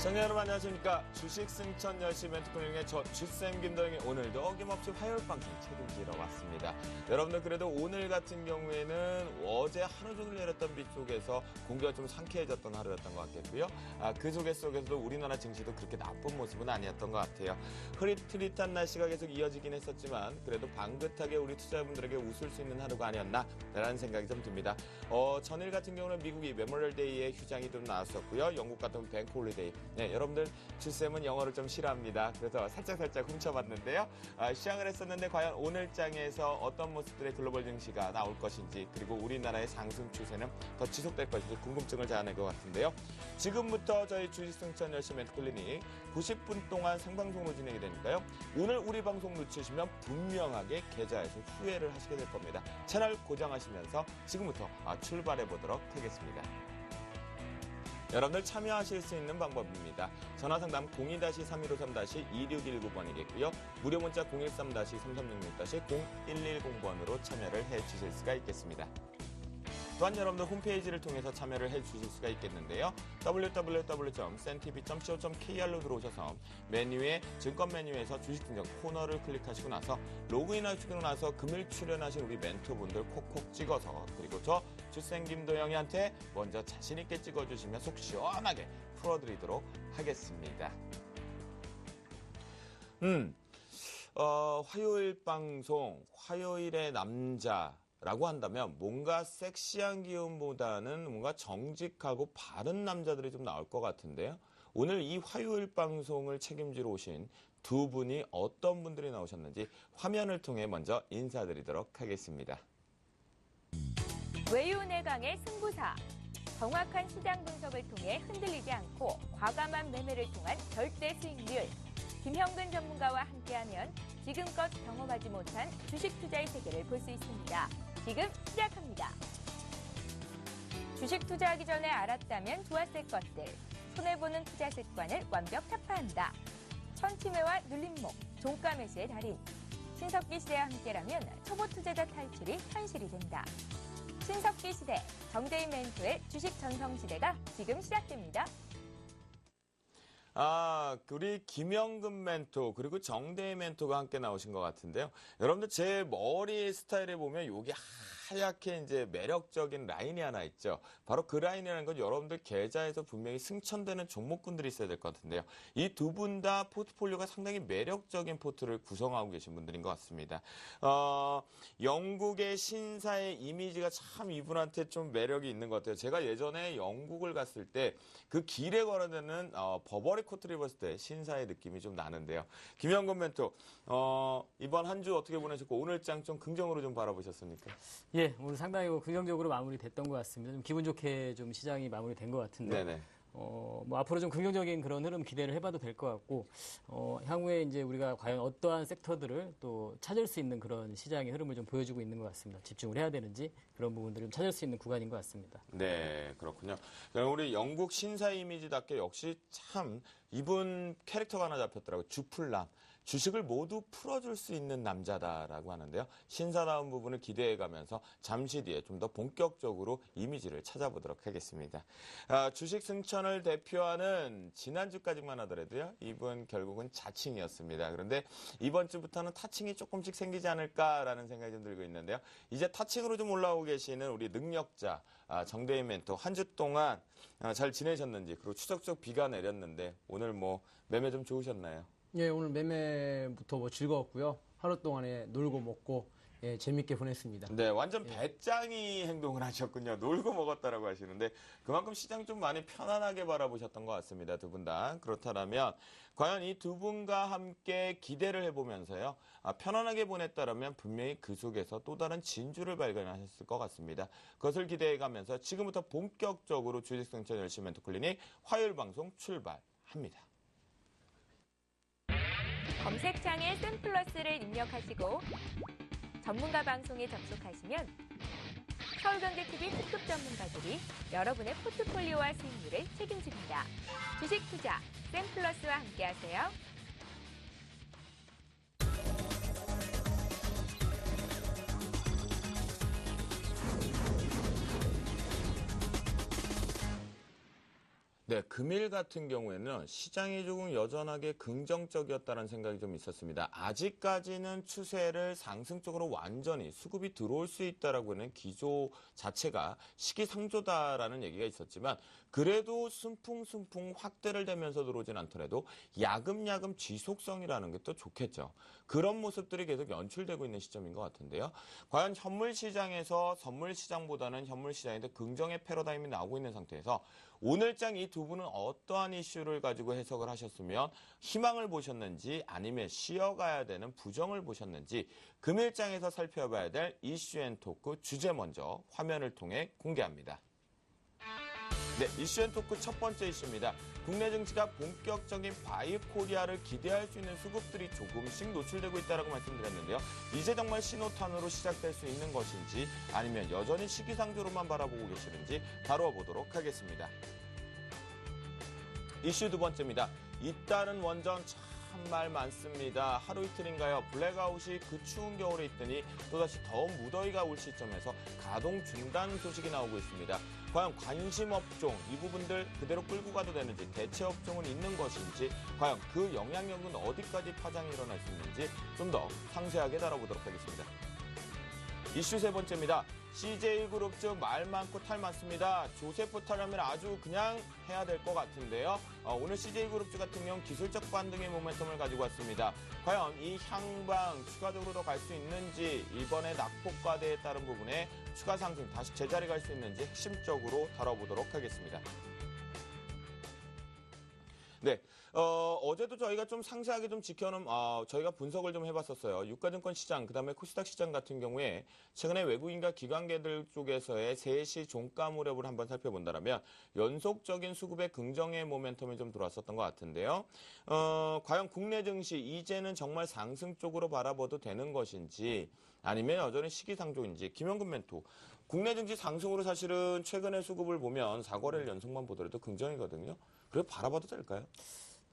시청자 여러분 안녕하십니까. 주식 승천 열심히 멘토링의 저 주쌤 김도영이 오늘도 어김없이 화요일 방송 책임지러 왔습니다. 여러분들 그래도 오늘 같은 경우에는 어제 하루 종일 내렸던 비 속에서 공기가 좀 상쾌해졌던 하루였던 것 같겠고요. 그 속에서도 우리나라 증시도 그렇게 나쁜 모습은 아니었던 것 같아요. 흐릿흐릿한 날씨가 계속 이어지긴 했었지만 그래도 방긋하게 우리 투자자분들에게 웃을 수 있는 하루가 아니었나라는 생각이 좀 듭니다. 전일 같은 경우는 미국이 메모리얼 데이에 휴장이 좀 나왔었고요. 영국 같은 뱅크 홀리데이. 네, 여러분들 주쌤은 영어를 좀 싫어합니다. 그래서 살짝 훔쳐봤는데요. 시향을 했었는데 과연 오늘 장에서 어떤 모습들의 글로벌 증시가 나올 것인지 그리고 우리나라의 상승 추세는 더 지속될 것인지 궁금증을 자아낼 것 같은데요. 지금부터 저희 주식승천 열심히 멘토 클리닉 90분 동안 생방송으로 진행이 되니까요. 오늘 우리 방송 놓치시면 분명하게 계좌에서 후회를 하시게 될 겁니다. 채널 고정하시면서 지금부터 출발해 보도록 하겠습니다. 여러분들 참여하실 수 있는 방법입니다. 전화상담 02-3153-2619번이겠고요. 무료 문자 013-3366-0110번으로 참여를 해주실 수가 있겠습니다. 또한 여러분들 홈페이지를 통해서 참여를 해주실 수가 있겠는데요. www.sentv.co.kr로 들어오셔서 메뉴에 증권 메뉴에서 주식 증정 코너를 클릭하시고 나서 로그인하시고 나서 금일 출연하신 우리 멘토분들 콕콕 찍어서 그리고 저 주쌤 김도영이한테 먼저 자신있게 찍어주시면 속 시원하게 풀어드리도록 하겠습니다. 화요일 방송, 화요일의 남자 라고 한다면 뭔가 섹시한 기운보다는 뭔가 정직하고 바른 남자들이 좀 나올 것 같은데요. 오늘 이 화요일 방송을 책임지러 오신 두 분이 어떤 분들이 나오셨는지 화면을 통해 먼저 인사드리도록 하겠습니다. 외유내 강의 승부사. 정확한 시장 분석을 통해 흔들리지 않고 과감한 매매를 통한 절대 수익률. 김형근 전문가와 함께하면 지금껏 경험하지 못한 주식 투자의 세계를 볼 수 있습니다. 지금 시작합니다. 주식 투자하기 전에 알았다면 좋았을 것들. 손해보는 투자 습관을 완벽 타파한다. 천치매와 눌림목, 종가 매수의 달인. 신석기 시대와 함께라면 초보 투자자 탈출이 현실이 된다. 신석기 시대, 정대인 멘토의 주식 전성시대가 지금 시작됩니다. 우리 김영근 멘토 그리고 정대희 멘토가 함께 나오신 것 같은데요. 여러분들 제 머리 스타일에 보면 여기 하얗게 이제 매력적인 라인이 하나 있죠. 바로 그 라인이라는 건 여러분들 계좌에서 분명히 승천되는 종목군들이 있어야 될 것 같은데요. 이 두 분 다 포트폴리오가 상당히 매력적인 포트를 구성하고 계신 분들인 것 같습니다. 영국의 신사의 이미지가 참 이분한테 좀 매력이 있는 것 같아요. 제가 예전에 영국을 갔을 때 그 길에 걸어다니는 버버리 코트를 입었을 때 신사의 느낌이 좀 나는데요. 김영근 멘토, 이번 한 주 어떻게 보내셨고 오늘 장 좀 긍정으로 좀 바라보셨습니까? 예, 오늘 상당히 긍정적으로 마무리됐던 것 같습니다. 좀 기분 좋게 좀 시장이 마무리된 것 같은데. 네네. 앞으로 좀 긍정적인 그런 흐름 기대를 해봐도 될 것 같고, 향후에 이제 우리가 과연 어떠한 섹터들을 또 찾을 수 있는 그런 시장의 흐름을 좀 보여주고 있는 것 같습니다. 집중을 해야 되는지 그런 부분들을 좀 찾을 수 있는 구간인 것 같습니다. 네, 그렇군요. 우리 영국 신사 이미지답게 역시 참 이분 캐릭터가 하나 잡혔더라고요. 주풀남. 주식을 모두 풀어줄 수 있는 남자다라고 하는데요. 신사다운 부분을 기대해가면서 잠시 뒤에 좀 더 본격적으로 이미지를 찾아보도록 하겠습니다. 주식 승천을 대표하는 지난주까지만 하더라도요. 이분 결국은 자칭이었습니다. 그런데 이번 주부터는 타칭이 조금씩 생기지 않을까라는 생각이 좀 들고 있는데요. 이제 타칭으로 좀 올라오고 계시는 우리 능력자 정대인 멘토 한 주 동안 잘 지내셨는지 그리고 추적적 비가 내렸는데 오늘 매매 좀 좋으셨나요? 예, 오늘 매매부터 즐거웠고요. 하루 동안에 놀고 먹고 재밌게 보냈습니다. 네, 완전 배짱이 행동을 하셨군요. 놀고 먹었다라고 하시는데 그만큼 시장 좀 많이 편안하게 바라보셨던 것 같습니다. 두 분 다. 그렇다면 과연 이 두 분과 함께 기대를 해보면서요. 편안하게 보냈다라면 분명히 그 속에서 또 다른 진주를 발견하셨을 것 같습니다. 그것을 기대해가면서 지금부터 본격적으로 주식승천 열심히 멘토 클리닉 화요일 방송 출발합니다. 검색창에 샘플러스를 입력하시고 전문가 방송에 접속하시면 서울경제TV 특급 전문가들이 여러분의 포트폴리오와 수익률을 책임집니다. 주식 투자 샘플러스와 함께하세요. 네, 금일 같은 경우에는 시장이 조금 여전하게 긍정적이었다는 생각이 좀 있었습니다. 아직까지는 추세를 상승적으로 완전히 수급이 들어올 수 있다라고 하는 기조 자체가 시기상조다라는 얘기가 있었지만 그래도 순풍순풍 확대를 되면서 들어오진 않더라도 야금야금 지속성이라는 게 또 좋겠죠. 그런 모습들이 계속 연출되고 있는 시점인 것 같은데요. 과연 현물시장에서 선물시장보다는 현물시장에 더 긍정의 패러다임이 나오고 있는 상태에서 오늘장 이 두 분은 어떠한 이슈를 가지고 해석을 하셨으면 희망을 보셨는지 아니면 쉬어가야 되는 부정을 보셨는지 금일장에서 살펴봐야 될 이슈앤토크 주제 먼저 화면을 통해 공개합니다. 네, 이슈앤토크 첫 번째 이슈입니다. 국내 증시가 본격적인 바이 코리아를 기대할 수 있는 수급들이 조금씩 노출되고 있다고 말씀드렸는데요. 이제 정말 신호탄으로 시작될 수 있는 것인지 아니면 여전히 시기상조로만 바라보고 계시는지 다뤄보도록 하겠습니다. 이슈 두 번째입니다. 잇따른 원전 참말 많습니다. 하루 이틀인가요? 블랙아웃이 그 추운 겨울에 있더니 또다시 더운 무더위가 올 시점에서 가동 중단 소식이 나오고 있습니다. 과연 관심 업종 이 부분들 그대로 끌고 가도 되는지 대체 업종은 있는 것인지 과연 그 영향력은 어디까지 파장이 일어날 수 있는지 좀 더 상세하게 다뤄보도록 하겠습니다. 이슈 세 번째입니다. CJ그룹 말 많고 탈 많습니다. 조세포 탈하면 아주 그냥 해야 될 것 같은데요. 오늘 CJ그룹 같은 경우 기술적 반등의 모멘텀을 가지고 왔습니다. 과연 이 향방 추가적으로 더 갈 수 있는지 이번에 낙폭과대에 따른 부분에 추가 상승 다시 제자리 갈 수 있는지 핵심적으로 다뤄보도록 하겠습니다. 네, 어제도 저희가 좀 상세하게 좀 저희가 분석을 좀 해봤었어요. 유가증권 시장, 그 다음에 코스닥 시장 같은 경우에 최근에 외국인과 기관계들 쪽에서의 3시 종가 무렵을 한번 살펴본다면 연속적인 수급의 긍정의 모멘텀이 좀 들어왔었던 것 같은데요. 과연 국내 증시 이제는 정말 상승 쪽으로 바라봐도 되는 것인지 아니면 여전히 시기상조인지 김영근 멘토. 국내 증시 상승으로 사실은 최근의 수급을 보면 4거래일 연속만 보더라도 긍정이거든요. 그래서 바라봐도 될까요?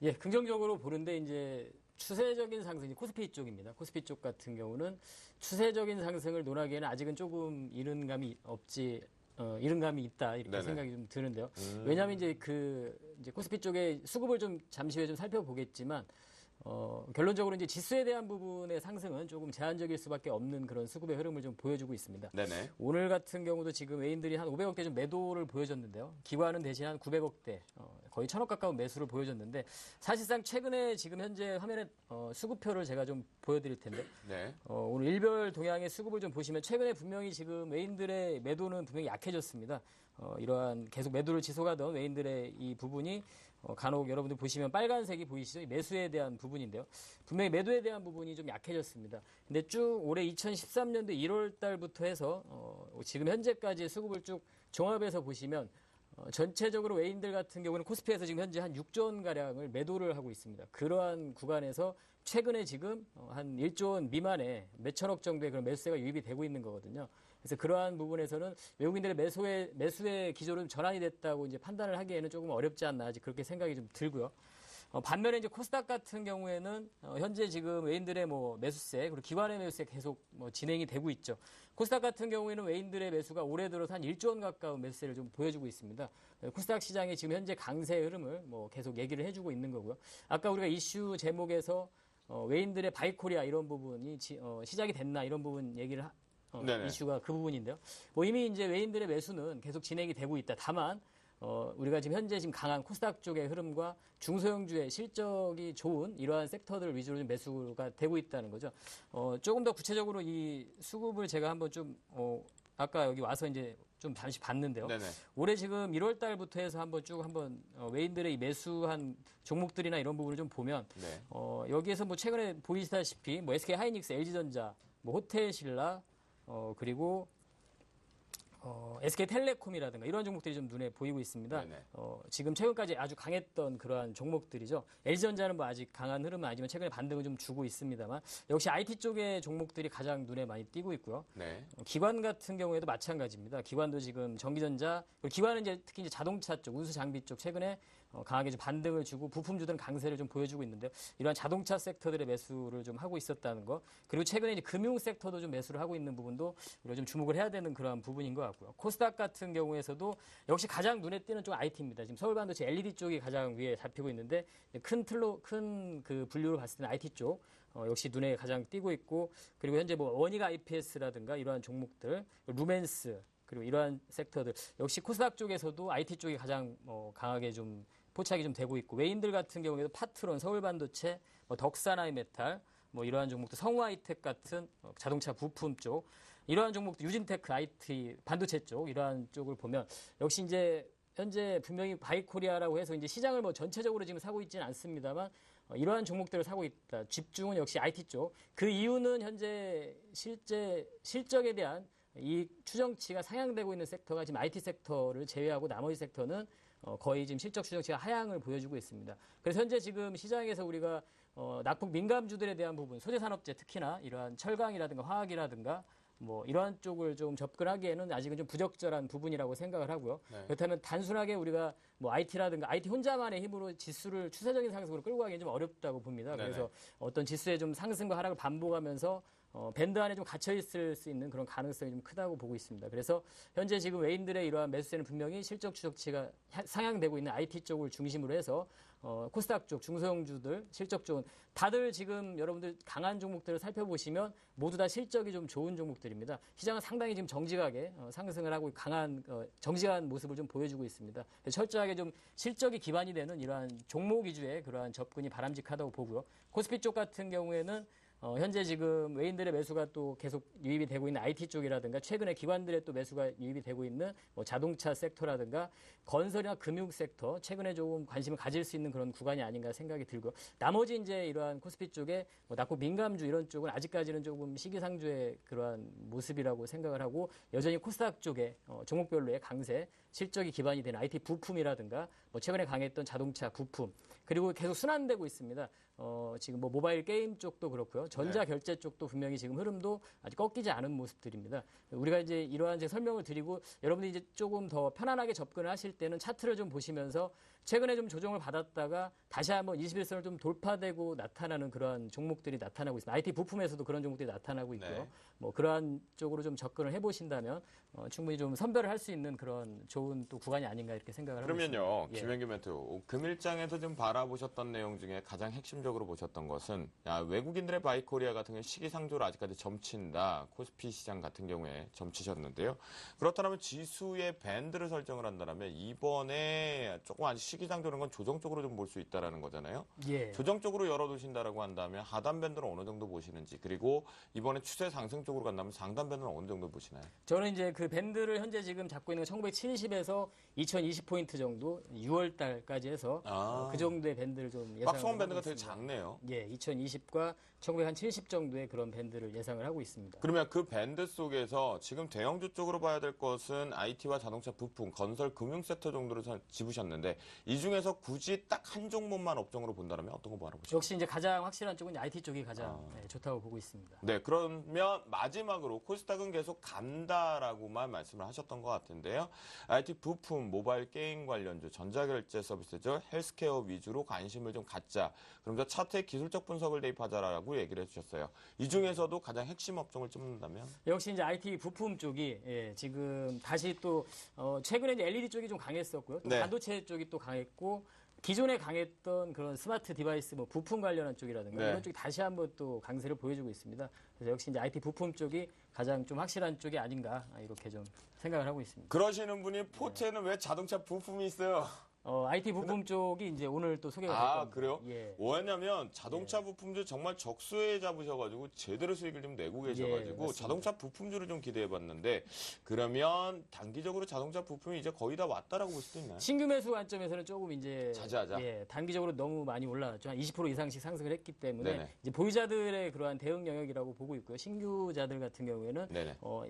예, 긍정적으로 보는데 이제 추세적인 상승이 코스피 쪽입니다. 코스피 쪽 같은 경우는 추세적인 상승을 논하기에는 아직은 조금 이른 감이 있다 이렇게 네네. 생각이 좀 드는데요. 왜냐하면 이제 이제 코스피 쪽에 수급을 좀 잠시 후에 좀 살펴보겠지만 결론적으로 이제 지수에 대한 부분의 상승은 조금 제한적일 수밖에 없는 그런 수급의 흐름을 좀 보여주고 있습니다. 네네. 오늘 같은 경우도 지금 외인들이 한 500억대 좀 매도를 보여줬는데요. 기관은 대신 한 900억대, 거의 1000억 가까운 매수를 보여줬는데 사실상 최근에 지금 현재 화면에 수급표를 제가 좀 보여드릴 텐데 네. 오늘 일별 동향의 수급을 좀 보시면 최근에 분명히 지금 외인들의 매도는 분명히 약해졌습니다. 이러한 계속 매도를 지속하던 외인들의 이 부분이 간혹 여러분들 보시면 빨간색이 보이시죠? 매수에 대한 부분인데요. 분명히 매도에 대한 부분이 좀 약해졌습니다. 근데 쭉 올해 2013년도 1월 달부터 해서 지금 현재까지의 수급을 쭉 종합해서 보시면 전체적으로 외인들 같은 경우는 코스피에서 지금 현재 한 6조 원 가량을 매도를 하고 있습니다. 그러한 구간에서 최근에 지금 한 1조 원 미만의 몇천억 정도의 그런 매수세가 유입이 되고 있는 거거든요. 그래서 그러한 부분에서는 외국인들의 매수의 기조로 전환이 됐다고 이제 판단을 하기에는 조금 어렵지 않나 아직 그렇게 생각이 좀 들고요. 반면에 이제 코스닥 같은 경우에는 현재 지금 외인들의 매수세 그리고 기관의 매수세 계속 진행이 되고 있죠. 코스닥 같은 경우에는 외인들의 매수가 올해 들어서 한 1조 원 가까운 매수세를 좀 보여주고 있습니다. 코스닥 시장이 지금 현재 강세의 흐름을 계속 얘기를 해주고 있는 거고요. 아까 우리가 이슈 제목에서 외인들의 바이코리아 이런 부분이 시작이 됐나 이런 부분 얘기를 이슈가 그 부분인데요. 이미 이제 외인들의 매수는 계속 진행이 되고 있다. 다만 우리가 지금 현재 강한 코스닥 쪽의 흐름과 중소형주의 실적이 좋은 이러한 섹터들 위주로 좀 매수가 되고 있다는 거죠. 조금 더 구체적으로 이 수급을 제가 한번 좀 아까 여기 와서 이제 좀 잠시 봤는데요. 네네. 올해 지금 1월 달부터 해서 한번 외인들의 이 매수한 종목들이나 이런 부분을 좀 보면 네. 여기에서 최근에 보이시다시피 SK 하이닉스, LG전자, 호텔신라 그리고 SK텔레콤이라든가 이런 종목들이 좀 눈에 보이고 있습니다. 지금 최근까지 아주 강했던 그러한 종목들이죠. LG전자는 아직 강한 흐름은 아니지만 최근에 반등을 좀 주고 있습니다만 역시 IT 쪽의 종목들이 가장 눈에 많이 띄고 있고요. 네. 기관 같은 경우에도 마찬가지입니다. 기관도 지금 전기전자, 기관은 특히 자동차 쪽, 운수 장비 쪽 최근에 강하게 좀 반등을 주고 부품주들은 강세를 좀 보여주고 있는데요. 이러한 자동차 섹터들의 매수를 좀 하고 있었다는 거. 그리고 최근에 이제 금융 섹터도 좀 매수를 하고 있는 부분도 우리가 좀 주목을 해야 되는 그런 부분인 것 같고요. 코스닥 같은 경우에서도 역시 가장 눈에 띄는 쪽 IT입니다. 지금 서울 반도체 LED 쪽이 가장 위에 잡히고 있는데 큰 그 분류로 봤을 때는 IT 쪽 역시 눈에 가장 띄고 있고 그리고 현재 뭐 원익 IPS라든가 이러한 종목들, 루멘스 그리고 이러한 섹터들 역시 코스닥 쪽에서도 IT 쪽이 가장 강하게 좀 포착이 좀 되고 있고 외인들 같은 경우에도 파트론, 서울반도체, 덕산하이메탈 뭐 이러한 종목들, 성우하이텍 같은 자동차 부품 쪽 이러한 종목들, 유진테크 IT 반도체 쪽 이러한 쪽을 보면 역시 이제 현재 분명히 바이코리아라고 해서 이제 시장을 뭐 전체적으로 지금 사고 있지는 않습니다만 이러한 종목들을 사고 있다. 집중은 역시 IT 쪽. 그 이유는 현재 실적에 대한 이 추정치가 상향되고 있는 섹터가 지금 IT 섹터를 제외하고 나머지 섹터는 거의 지금 실적 추정치가 하향을 보여주고 있습니다. 그래서 현재 지금 시장에서 우리가 낙폭 민감주들에 대한 부분, 소재산업재 특히나 이러한 철강이라든가 화학이라든가 뭐 이러한 쪽을 좀 접근하기에는 아직은 좀 부적절한 부분이라고 생각을 하고요. 네. 그렇다면 단순하게 우리가 뭐 IT라든가 IT 혼자만의 힘으로 지수를 추세적인 상승으로 끌고 가기는 좀 어렵다고 봅니다. 네네. 그래서 어떤 지수의 좀 상승과 하락을 반복하면서 밴드 안에 좀 갇혀 있을 수 있는 그런 가능성이 좀 크다고 보고 있습니다. 그래서 현재 지금 외인들의 이러한 매수세는 분명히 실적 추적치가 상향되고 있는 IT 쪽을 중심으로 해서 코스닥 쪽 중소형주들 실적 좋은 다들 지금 여러분들 강한 종목들을 살펴보시면 모두 다 실적이 좀 좋은 종목들입니다. 시장은 상당히 지금 정직하게 상승을 하고 강한 정직한 모습을 좀 보여주고 있습니다. 철저하게 좀 실적이 기반이 되는 이러한 종목 위주의 그러한 접근이 바람직하다고 보고요. 코스피 쪽 같은 경우에는 현재 지금 외인들의 매수가 또 계속 유입이 되고 있는 IT 쪽이라든가 최근에 기관들의 또 매수가 유입이 되고 있는 뭐 자동차 섹터라든가 건설이나 금융 섹터 최근에 조금 관심을 가질 수 있는 그런 구간이 아닌가 생각이 들고 나머지 이제 이러한 코스피 쪽에 뭐 낙폭 민감주 이런 쪽은 아직까지는 조금 시기상조의 그러한 모습이라고 생각을 하고 여전히 코스닥 쪽에 종목별로의 강세 실적이 기반이 되는 IT 부품이라든가 뭐 최근에 강했던 자동차 부품 그리고 계속 순환되고 있습니다. 지금 뭐 모바일 게임 쪽도 그렇고요. 전자 결제 쪽도 분명히 지금 흐름도 아직 꺾이지 않은 모습들입니다. 우리가 이제 이러한 설명을 드리고 여러분들이 이제 조금 더 편안하게 접근을 하실 때는 차트를 좀 보시면서 최근에 좀 조정을 받았다가 다시 한번 21선을 좀 돌파되고 나타나는 그러한 종목들이 나타나고 있습니다. IT 부품에서도 그런 종목들이 나타나고 있고요. 네. 뭐 그러한 쪽으로 좀 접근을 해보신다면 충분히 좀 선별을 할 수 있는 그런 좋은 또 구간이 아닌가 이렇게 생각을 하고 있습니다. 그러면요, 김현규 멘토 금일장에서 좀 바라보셨던 내용 중에 가장 핵심적으로 보셨던 것은 외국인들의 바이코리아 같은 경우 시기상조를 아직까지 점친다. 코스피 시장 같은 경우에 점치셨는데요. 그렇다면 지수의 밴드를 설정을 한다면 이번에 조금 아직 시기상조라는 건 조정적으로 좀 볼 수 있다라는 거잖아요. 예. 조정적으로 열어두신다라고 한다면 하단 밴드는 어느 정도 보시는지 그리고 이번에 추세 상승 쪽으로 간다면 상단 밴드는 어느 정도 보시나요? 저는 이제 그 밴드를 현재 지금 잡고 있는 건 1970에서 2020포인트 정도 6월 달까지 해서 그 정도의 밴드를 좀 예상을 박스원 밴드가 되게 작네요. 예, 2020과 1970 정도의 그런 밴드를 예상을 하고 있습니다. 그러면 그 밴드 속에서 지금 대형주 쪽으로 봐야 될 것은 IT와 자동차 부품, 건설, 금융 섹터 정도로 집으셨는데 이 중에서 굳이 딱 한 종목만 업종으로 본다면 어떤 거 바라보시죠? 역시 이제 가장 확실한 쪽은 IT 쪽이 가장 좋다고 보고 있습니다. 네, 그러면 마지막으로 코스닥은 계속 간다라고만 말씀을 하셨던 것 같은데요. IT 부품, 모바일 게임 관련주, 전자결제 서비스죠. 헬스케어 위주로 관심을 좀 갖자. 그러면서 차트의 기술적 분석을 대입하자라고 얘기를 해주셨어요. 이 중에서도 가장 핵심 업종을 찝는다면? 역시 이제 IT 부품 쪽이 지금 다시 또 최근에 이제 LED 쪽이 좀 강했었고요. 또 반도체 쪽이 또 강했고 기존에 강했던 그런 스마트 디바이스 뭐 부품 관련한 쪽이라든가 이런 쪽이 다시 한번 또 강세를 보여주고 있습니다. 그래서 역시 이제 IT 부품 쪽이 가장 좀 확실한 쪽이 아닌가 이렇게 좀 생각을 하고 있습니다. 그러시는 분이 포트에는 왜 자동차 부품이 있어요? IT 부품 쪽이 이제 오늘 또 소개가 될 겁니다. 그래요? 예. 왜냐면 자동차 부품주 정말 적수에 잡으셔가지고 제대로 수익을 좀 내고 계셔가지고 자동차 부품주를 좀 기대해봤는데 그러면 단기적으로 자동차 부품이 이제 거의 다 왔다라고 볼 수도 있나요? 신규 매수 관점에서는 조금 이제 자제하자. 단기적으로 너무 많이 올라왔죠. 한 20% 이상씩 상승을 했기 때문에 이제 보유자들의 그러한 대응 영역이라고 보고 있고요. 신규자들 같은 경우에는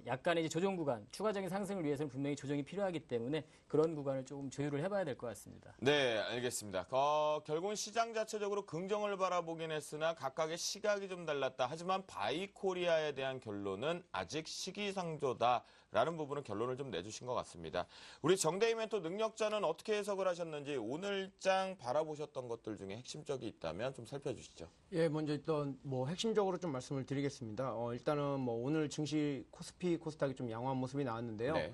약간의 이제 조정 구간, 추가적인 상승을 위해서는 분명히 조정이 필요하기 때문에 그런 구간을 조금 조율을 해봐야 될 것 같습니다. 네, 알겠습니다. 결국은 시장 자체적으로 긍정을 바라보긴 했으나 각각의 시각이 좀 달랐다. 하지만 바이코리아에 대한 결론은 아직 시기상조다. 라는 부분은 결론을 좀 내주신 것 같습니다. 우리 정대희 멘토 능력자는 어떻게 해석을 하셨는지 오늘장 바라보셨던 것들 중에 핵심적이 있다면 좀 살펴주시죠. 예, 먼저 일단 뭐 핵심적으로 좀 말씀을 드리겠습니다. 일단은 뭐 오늘 증시 코스피 코스닥이 좀 양호한 모습이 나왔는데요. 네.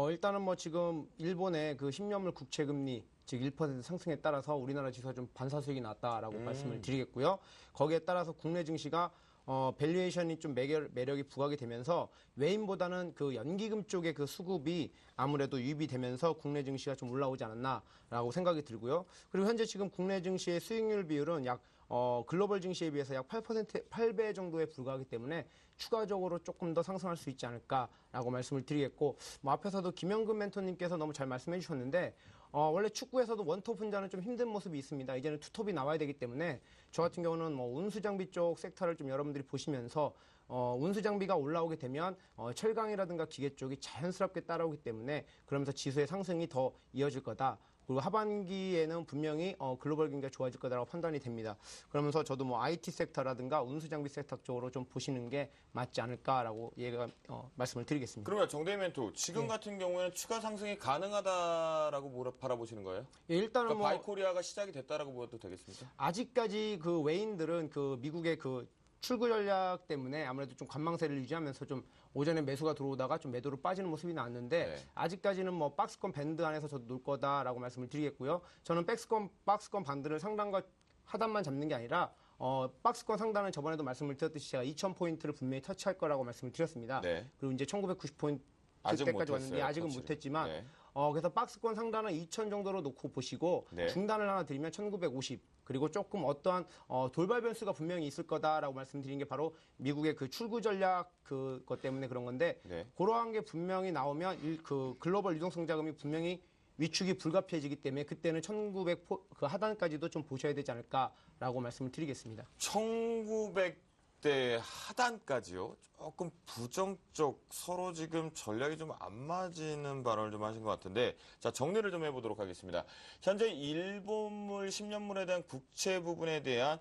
일단은 뭐 지금 일본의 그 10년물 국채 금리 즉 1% 상승에 따라서 우리나라 지수가 좀 반사 수익이 났다라고 말씀을 드리겠고요. 거기에 따라서 국내 증시가 밸류에이션이 좀 매력이 부각이 되면서 외인보다는 그 연기금 쪽의 그 수급이 아무래도 유입이 되면서 국내 증시가 좀 올라오지 않았나라고 생각이 들고요. 그리고 현재 지금 국내 증시의 수익률 비율은 약 글로벌 증시에 비해서 약 8배 정도에 불과하기 때문에 추가적으로 조금 더 상승할 수 있지 않을까라고 말씀을 드리겠고, 뭐 앞에서도 김영근 멘토님께서 너무 잘 말씀해 주셨는데, 원래 축구에서도 원톱 혼자는 좀 힘든 모습이 있습니다. 이제는 투톱이 나와야 되기 때문에 저 같은 경우는 뭐 운수장비 쪽 섹터를 좀 여러분들이 보시면서 운수장비가 올라오게 되면 철강이라든가 기계 쪽이 자연스럽게 따라오기 때문에 그러면서 지수의 상승이 더 이어질 거다. 그리고 하반기에는 분명히 글로벌 경기가 좋아질 거다라고 판단이 됩니다. 그러면서 저도 뭐 IT 섹터라든가 운수장비 섹터 쪽으로 좀 보시는 게 맞지 않을까라고 말씀을 드리겠습니다. 그러면 정대희 멘토 지금 같은 경우에는 추가 상승이 가능하다라고 바라보시는 거예요? 예, 일단은 그러니까 뭐 바이코리아가 시작이 됐다라고 봐도 되겠습니까? 아직까지 그 외인들은 그 미국의 그 출구 전략 때문에 아무래도 좀 관망세를 유지하면서 좀 오전에 매수가 들어오다가 좀 매도로 빠지는 모습이 나왔는데 네. 아직까지는 뭐 박스권 밴드 안에서 저도 놀 거다라고 말씀을 드리겠고요. 저는 박스권 반드를 상단과 하단만 잡는 게 아니라 박스권 상단은 저번에도 말씀을 드렸듯이 제가 2,000포인트를 분명히 터치할 거라고 말씀을 드렸습니다. 네. 그리고 이제 1,990포인트 아직 때까지 못했어요, 왔는데 아직은 터치를. 못했지만 네. 그래서 박스권 상단은 2,000 정도로 놓고 보시고 네. 중단을 하나 드리면 1,950 그리고 조금 어떠한 돌발 변수가 분명히 있을 거다라고 말씀드린 게 바로 미국의 그 출구 전략 그것 때문에 그런 건데 네. 그러한 게 분명히 나오면 그 글로벌 유동성 자금이 분명히 위축이 불가피해지기 때문에 그때는 1,900 그 하단까지도 좀 보셔야 되지 않을까라고 말씀을 드리겠습니다. 1900대 하단까지요? 조금 부정적, 서로 지금 전략이 좀 안 맞는 발언을 좀 하신 것 같은데, 자, 정리를 좀 해보도록 하겠습니다. 현재 일본물 10년물에 대한 국채 부분에 대한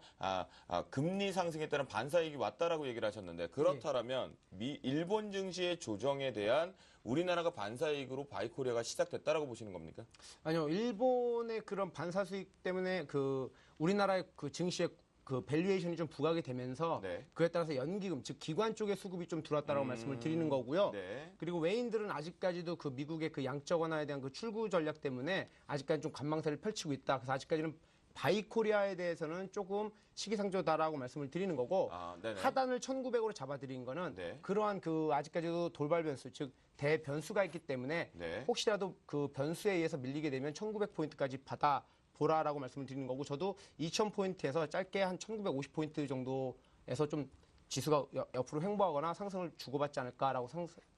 금리 상승에 따른 반사이익이 왔다라고 얘기를 하셨는데, 그렇다면 일본 증시의 조정에 대한 우리나라가 반사이익으로 바이코리아가 시작됐다라고 보시는 겁니까? 아니요, 일본의 그런 반사 수익 때문에 그 우리나라의 그 증시의 그 밸류에이션이 좀 부각이 되면서 네. 그에 따라서 연기금 즉 기관 쪽의 수급이 좀 들어왔다라고 말씀을 드리는 거고요. 네. 그리고 외인들은 아직까지도 그 미국의 그 양적 완화에 대한 그 출구 전략 때문에 아직까지 좀 관망세를 펼치고 있다. 그래서 아직까지는 바이코리아에 대해서는 조금 시기상조다라고 말씀을 드리는 거고 하단을 1,900으로 잡아드린 거는 네. 그러한 그 아직까지도 돌발 변수 즉 대변수가 있기 때문에 네. 혹시라도 그 변수에 의해서 밀리게 되면 1,900포인트까지 받아 보라라고 말씀을 드리는 거고 저도 2,000포인트에서 짧게 한 1,950포인트 정도에서 좀 지수가 옆으로 횡보하거나 상승을 주고받지 않을까라고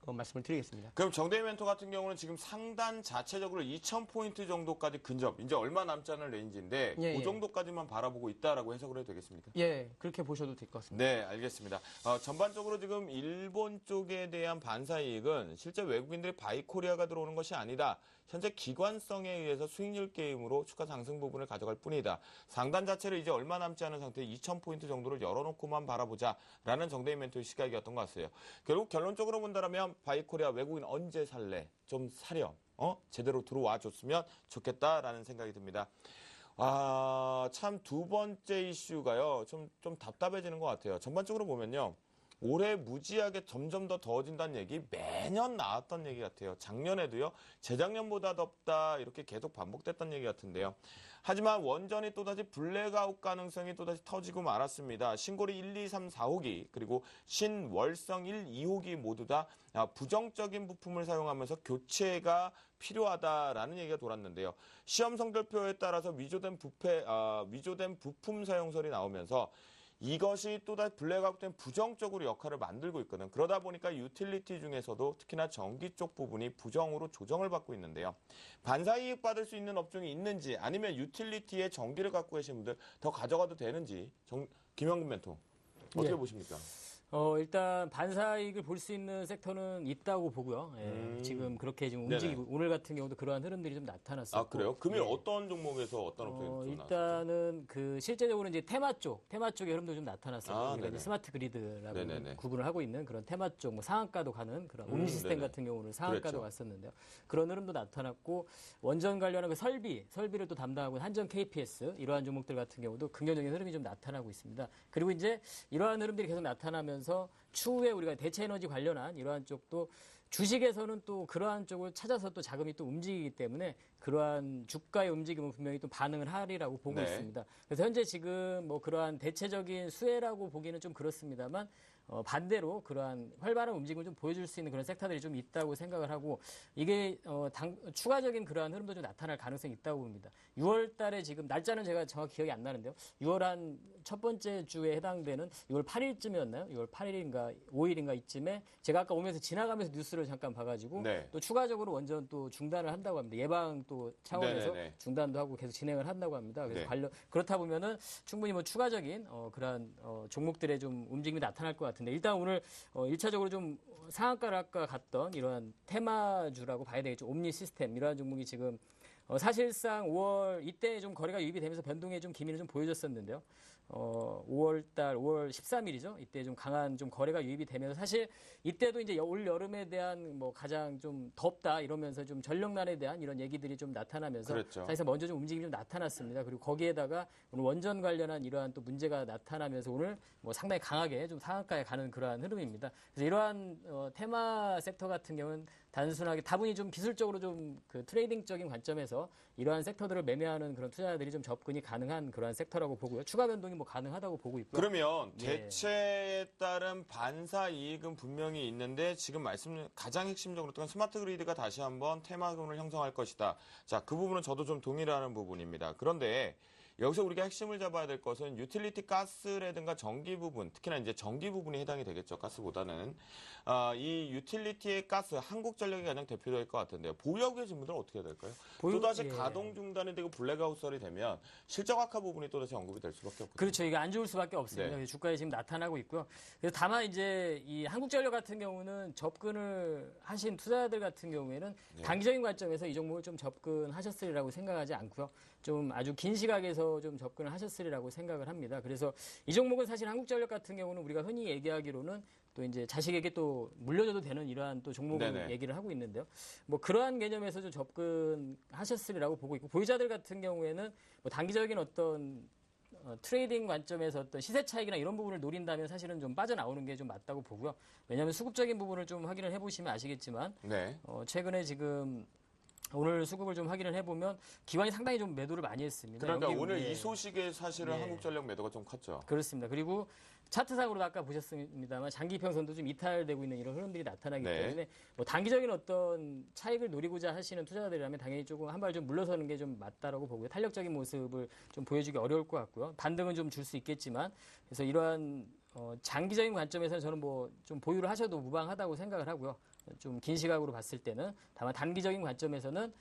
말씀을 드리겠습니다. 그럼 정대희 멘토 같은 경우는 지금 상단 자체적으로 2,000포인트 정도까지 근접, 이제 얼마 남지 않은 레인지인데 예, 그 예. 정도까지만 바라보고 있다라고 해석을 해도 되겠습니까? 예, 그렇게 보셔도 될 것 같습니다. 네, 알겠습니다. 전반적으로 지금 일본 쪽에 대한 반사이익은 실제 외국인들이 바이코리아가 들어오는 것이 아니다. 현재 기관성에 의해서 수익률 게임으로 추가 상승 부분을 가져갈 뿐이다. 상단 자체를 이제 얼마 남지 않은 상태에 2,000포인트 정도를 열어놓고만 바라보자라는 정대희 멘토의 시각이었던 것 같아요. 결국 결론적으로 본다면 바이코리아 외국인 언제 살래? 좀 사렴. 제대로 들어와 줬으면 좋겠다라는 생각이 듭니다. 참 두 번째 이슈가요. 좀 답답해지는 것 같아요. 전반적으로 보면요. 올해 무지하게 점점 더 더워진다는 얘기 매년 나왔던 얘기 같아요. 작년에도요. 재작년보다 덥다 이렇게 계속 반복됐던 얘기 같은데요. 하지만 원전이 또다시 블랙아웃 가능성이 또다시 터지고 말았습니다. 신고리 1, 2, 3, 4호기 그리고 신월성 1, 2호기 모두 다 부정적인 부품을 사용하면서 교체가 필요하다라는 얘기가 돌았는데요. 시험 성적표에 따라서 위조된 부품 사용설이 나오면서 이것이 또다시 블랙아웃된 부정적으로 역할을 만들고 있거든. 그러다 보니까 유틸리티 중에서도 특히나 전기 쪽 부분이 부정으로 조정을 받고 있는데요. 반사이익 받을 수 있는 업종이 있는지 아니면 유틸리티에 전기를 갖고 계신 분들 더 가져가도 되는지 김영근 멘토 어떻게 보십니까? 일단 반사이익을 볼 수 있는 섹터는 있다고 보고요. 예, 지금 그렇게 지금 움직이고 오늘 같은 경우도 그러한 흐름들이 좀 나타났었고. 아, 그래요? 금일 예. 어떤 종목에서 어떤 업종이 좀 일단은 그 실제적으로 이제 테마 쪽의 흐름도 좀 나타났어요. 아, 우리가 이제 스마트 그리드라고 네네네. 구분을 하고 있는 그런 테마 쪽, 뭐 상한가도 가는 그런 옴니 시스템 네네. 같은 경우는 상한가도 그랬죠. 갔었는데요. 그런 흐름도 나타났고 원전 관련한 그 설비를 또 담당하고 있는 한전 KPS 이러한 종목들 같은 경우도 긍정적인 흐름이 좀 나타나고 있습니다. 그리고 이제 이러한 흐름들이 계속 나타나면서 추후에 우리가 대체 에너지 관련한 이러한 쪽도 주식에서는 또 그러한 쪽을 찾아서 또 자금이 또 움직이기 때문에 그러한 주가의 움직임은 분명히 또 반응을 하리라고 보고 네. 있습니다. 그래서 현재 지금 뭐 그러한 대체적인 수혜라고 보기는 좀 그렇습니다만 반대로 그러한 활발한 움직임을 좀 보여줄 수 있는 그런 섹터들이 좀 있다고 생각을 하고 이게 추가적인 그러한 흐름도 좀 나타날 가능성이 있다고 봅니다. 6월 달에 지금 날짜는 제가 정확히 기억이 안 나는데요. 6월 한 첫 번째 주에 해당되는 6월 8일쯤이었나요? 6월 8일인가 5일인가 이쯤에 제가 아까 오면서 지나가면서 뉴스를 잠깐 봐가지고 네. 또 추가적으로 원전 또 중단을 한다고 합니다. 예방 또 차원에서 네네네. 중단도 하고 계속 진행을 한다고 합니다. 그래서 네. 그렇다 보면은 충분히 뭐 추가적인 그러한 종목들의 좀 움직임이 나타날 것 같은데 일단 오늘 1차적으로 좀 상한가를 아까 갔던 이러한 테마주라고 봐야 되겠죠. 옴니 시스템 이러한 종목이 지금 사실상 5월 이때 좀 거래가 유입이 되면서 변동의 좀 기미를 좀 보여줬었는데요. 5월 13일이죠. 이때 좀 강한 좀 거래가 유입이 되면서 사실 이때도 이제 올 여름에 대한 뭐 가장 좀 덥다 이러면서 좀 전력난에 대한 이런 얘기들이 좀 나타나면서 그랬죠. 사실상 먼저 좀 움직임이 좀 나타났습니다. 그리고 거기에다가 오늘 원전 관련한 이러한 또 문제가 나타나면서 오늘 뭐 상당히 강하게 좀 상한가에 가는 그러한 흐름입니다. 그래서 이러한 테마 섹터 같은 경우는 단순하게 다분히 좀 기술적으로 좀 그 트레이딩적인 관점에서 이러한 섹터들을 매매하는 그런 투자자들이 좀 접근이 가능한 그러한 섹터라고 보고요. 추가 변동이 뭐 가능하다고 보고 있고요. 그러면 예. 대체에 따른 반사 이익은 분명히 있는데 지금 말씀 가장 핵심적으로 또 스마트 그리드가 다시 한번 테마군을 형성할 것이다. 자, 그 부분은 저도 좀 동의를 하는 부분입니다. 그런데 여기서 우리가 핵심을 잡아야 될 것은 유틸리티 가스라든가 전기 부분, 특히나 이제 전기 부분이 해당이 되겠죠. 가스보다는. 이 유틸리티의 가스, 한국전력이 가장 대표적일 것 같은데요. 보유하고 계신 분들은 어떻게 해야 될까요? 또다시 예. 가동 중단이 되고 블랙아웃설이 되면 실적 악화 부분이 또다시 언급이 될 수밖에 없거든요. 그렇죠. 이게 안 좋을 수밖에 없습니다. 네. 그래서 주가에 지금 나타나고 있고요. 그래서 다만 이제 이 한국전력 같은 경우는 접근을 하신 투자자들 같은 경우에는 네. 단기적인 관점에서 이 종목을 좀 접근하셨으리라고 생각하지 않고요. 좀 아주 긴 시각에서 좀 접근을 하셨으리라고 생각을 합니다. 그래서 이 종목은 사실 한국전력 같은 경우는 우리가 흔히 얘기하기로는 또 이제 자식에게 또 물려줘도 되는 이러한 또 종목을 네네. 얘기를 하고 있는데요. 뭐 그러한 개념에서 좀 접근하셨으리라고 보고 있고 보유자들 같은 경우에는 뭐 단기적인 어떤 트레이딩 관점에서 어떤 시세 차익이나 이런 부분을 노린다면 사실은 좀 빠져나오는 게 좀 맞다고 보고요. 왜냐하면 수급적인 부분을 좀 확인을 해보시면 아시겠지만 네. 최근에 지금 오늘 수급을 좀 확인을 해보면 기관이 상당히 좀 매도를 많이 했습니다. 그러니까 여기 오늘 위에. 이 소식에 사실은 예. 한국전력 매도가 좀 컸죠. 그렇습니다. 그리고 차트상으로도 아까 보셨습니다만 장기 평선도 좀 이탈되고 있는 이런 흐름들이 나타나기 네. 때문에 뭐 단기적인 어떤 차익을 노리고자 하시는 투자자들이라면 당연히 조금 한 발 좀 물러서는 게 좀 맞다라고 보고요. 탄력적인 모습을 좀 보여주기 어려울 것 같고요. 반등은 좀 줄 수 있겠지만 그래서 이러한 장기적인 관점에서는 저는 뭐 좀 보유를 하셔도 무방하다고 생각을 하고요. 좀 긴 시각으로 봤을 때는 다만 단기적인 관점에서는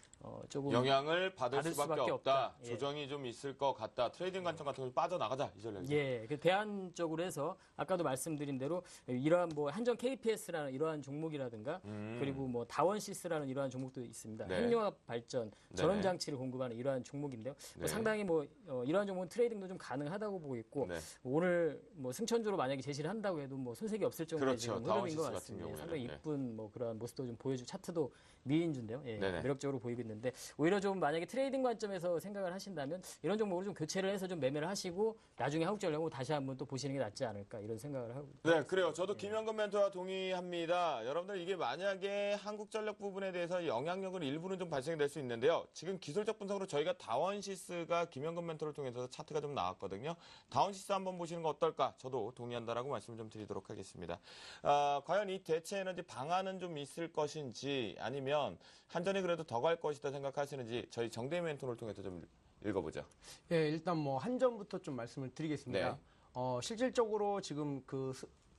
조금 영향을 받을 받을 수밖에 수밖에 없다. 없다. 예. 조정이 좀 있을 것 같다. 트레이딩 관점 같은 거 빠져나가자. 이 전략이. 예, 그 대안적으로 해서 아까도 말씀드린 대로 이러한 뭐 한전 KPS라는 이러한 종목이라든가 그리고 뭐 다원시스라는 이러한 종목도 있습니다. 네. 핵융합 발전, 네. 전원 장치를 공급하는 이러한 종목인데요. 네. 뭐 상당히 뭐 이러한 종목은 트레이딩도 좀 가능하다고 보고 있고 네. 오늘 뭐 승천주로 만약에 제시를 한다고 해도 뭐 손색이 없을 정도의 그렇죠. 지금 흐름인 것 다원시스 같은 같습니다. 경우에는. 상당히 네. 이쁜 뭐 그런 모습도 좀 보여주고 차트도 미인주인데요. 예, 네네. 매력적으로 보이고 있는데 오히려 좀 만약에 트레이딩 관점에서 생각을 하신다면 이런 종목으로 좀 교체를 해서 좀 매매를 하시고 나중에 한국전력을 다시 한번 또 보시는 게 낫지 않을까 이런 생각을 하고 네, 그래요. 저도 김현근 멘토와 동의합니다. 여러분들 이게 만약에 한국전력 부분에 대해서 영향력은 일부는 좀 발생이 될 수 있는데요. 지금 기술적 분석으로 저희가 다원시스가 김현근 멘토를 통해서 차트가 좀 나왔거든요. 다원시스 한번 보시는 거 어떨까? 저도 동의한다라고 말씀을 좀 드리도록 하겠습니다. 과연 이 대체 에너지 방안은 좀 있을 것인지 아니면 한전이 그래도 더 갈 것이다 생각하시는지 저희 정대희 멘토를 통해서 좀 읽어보죠. 예, 일단 뭐 한전부터 좀 말씀을 드리겠습니다. 네. 실질적으로 지금 그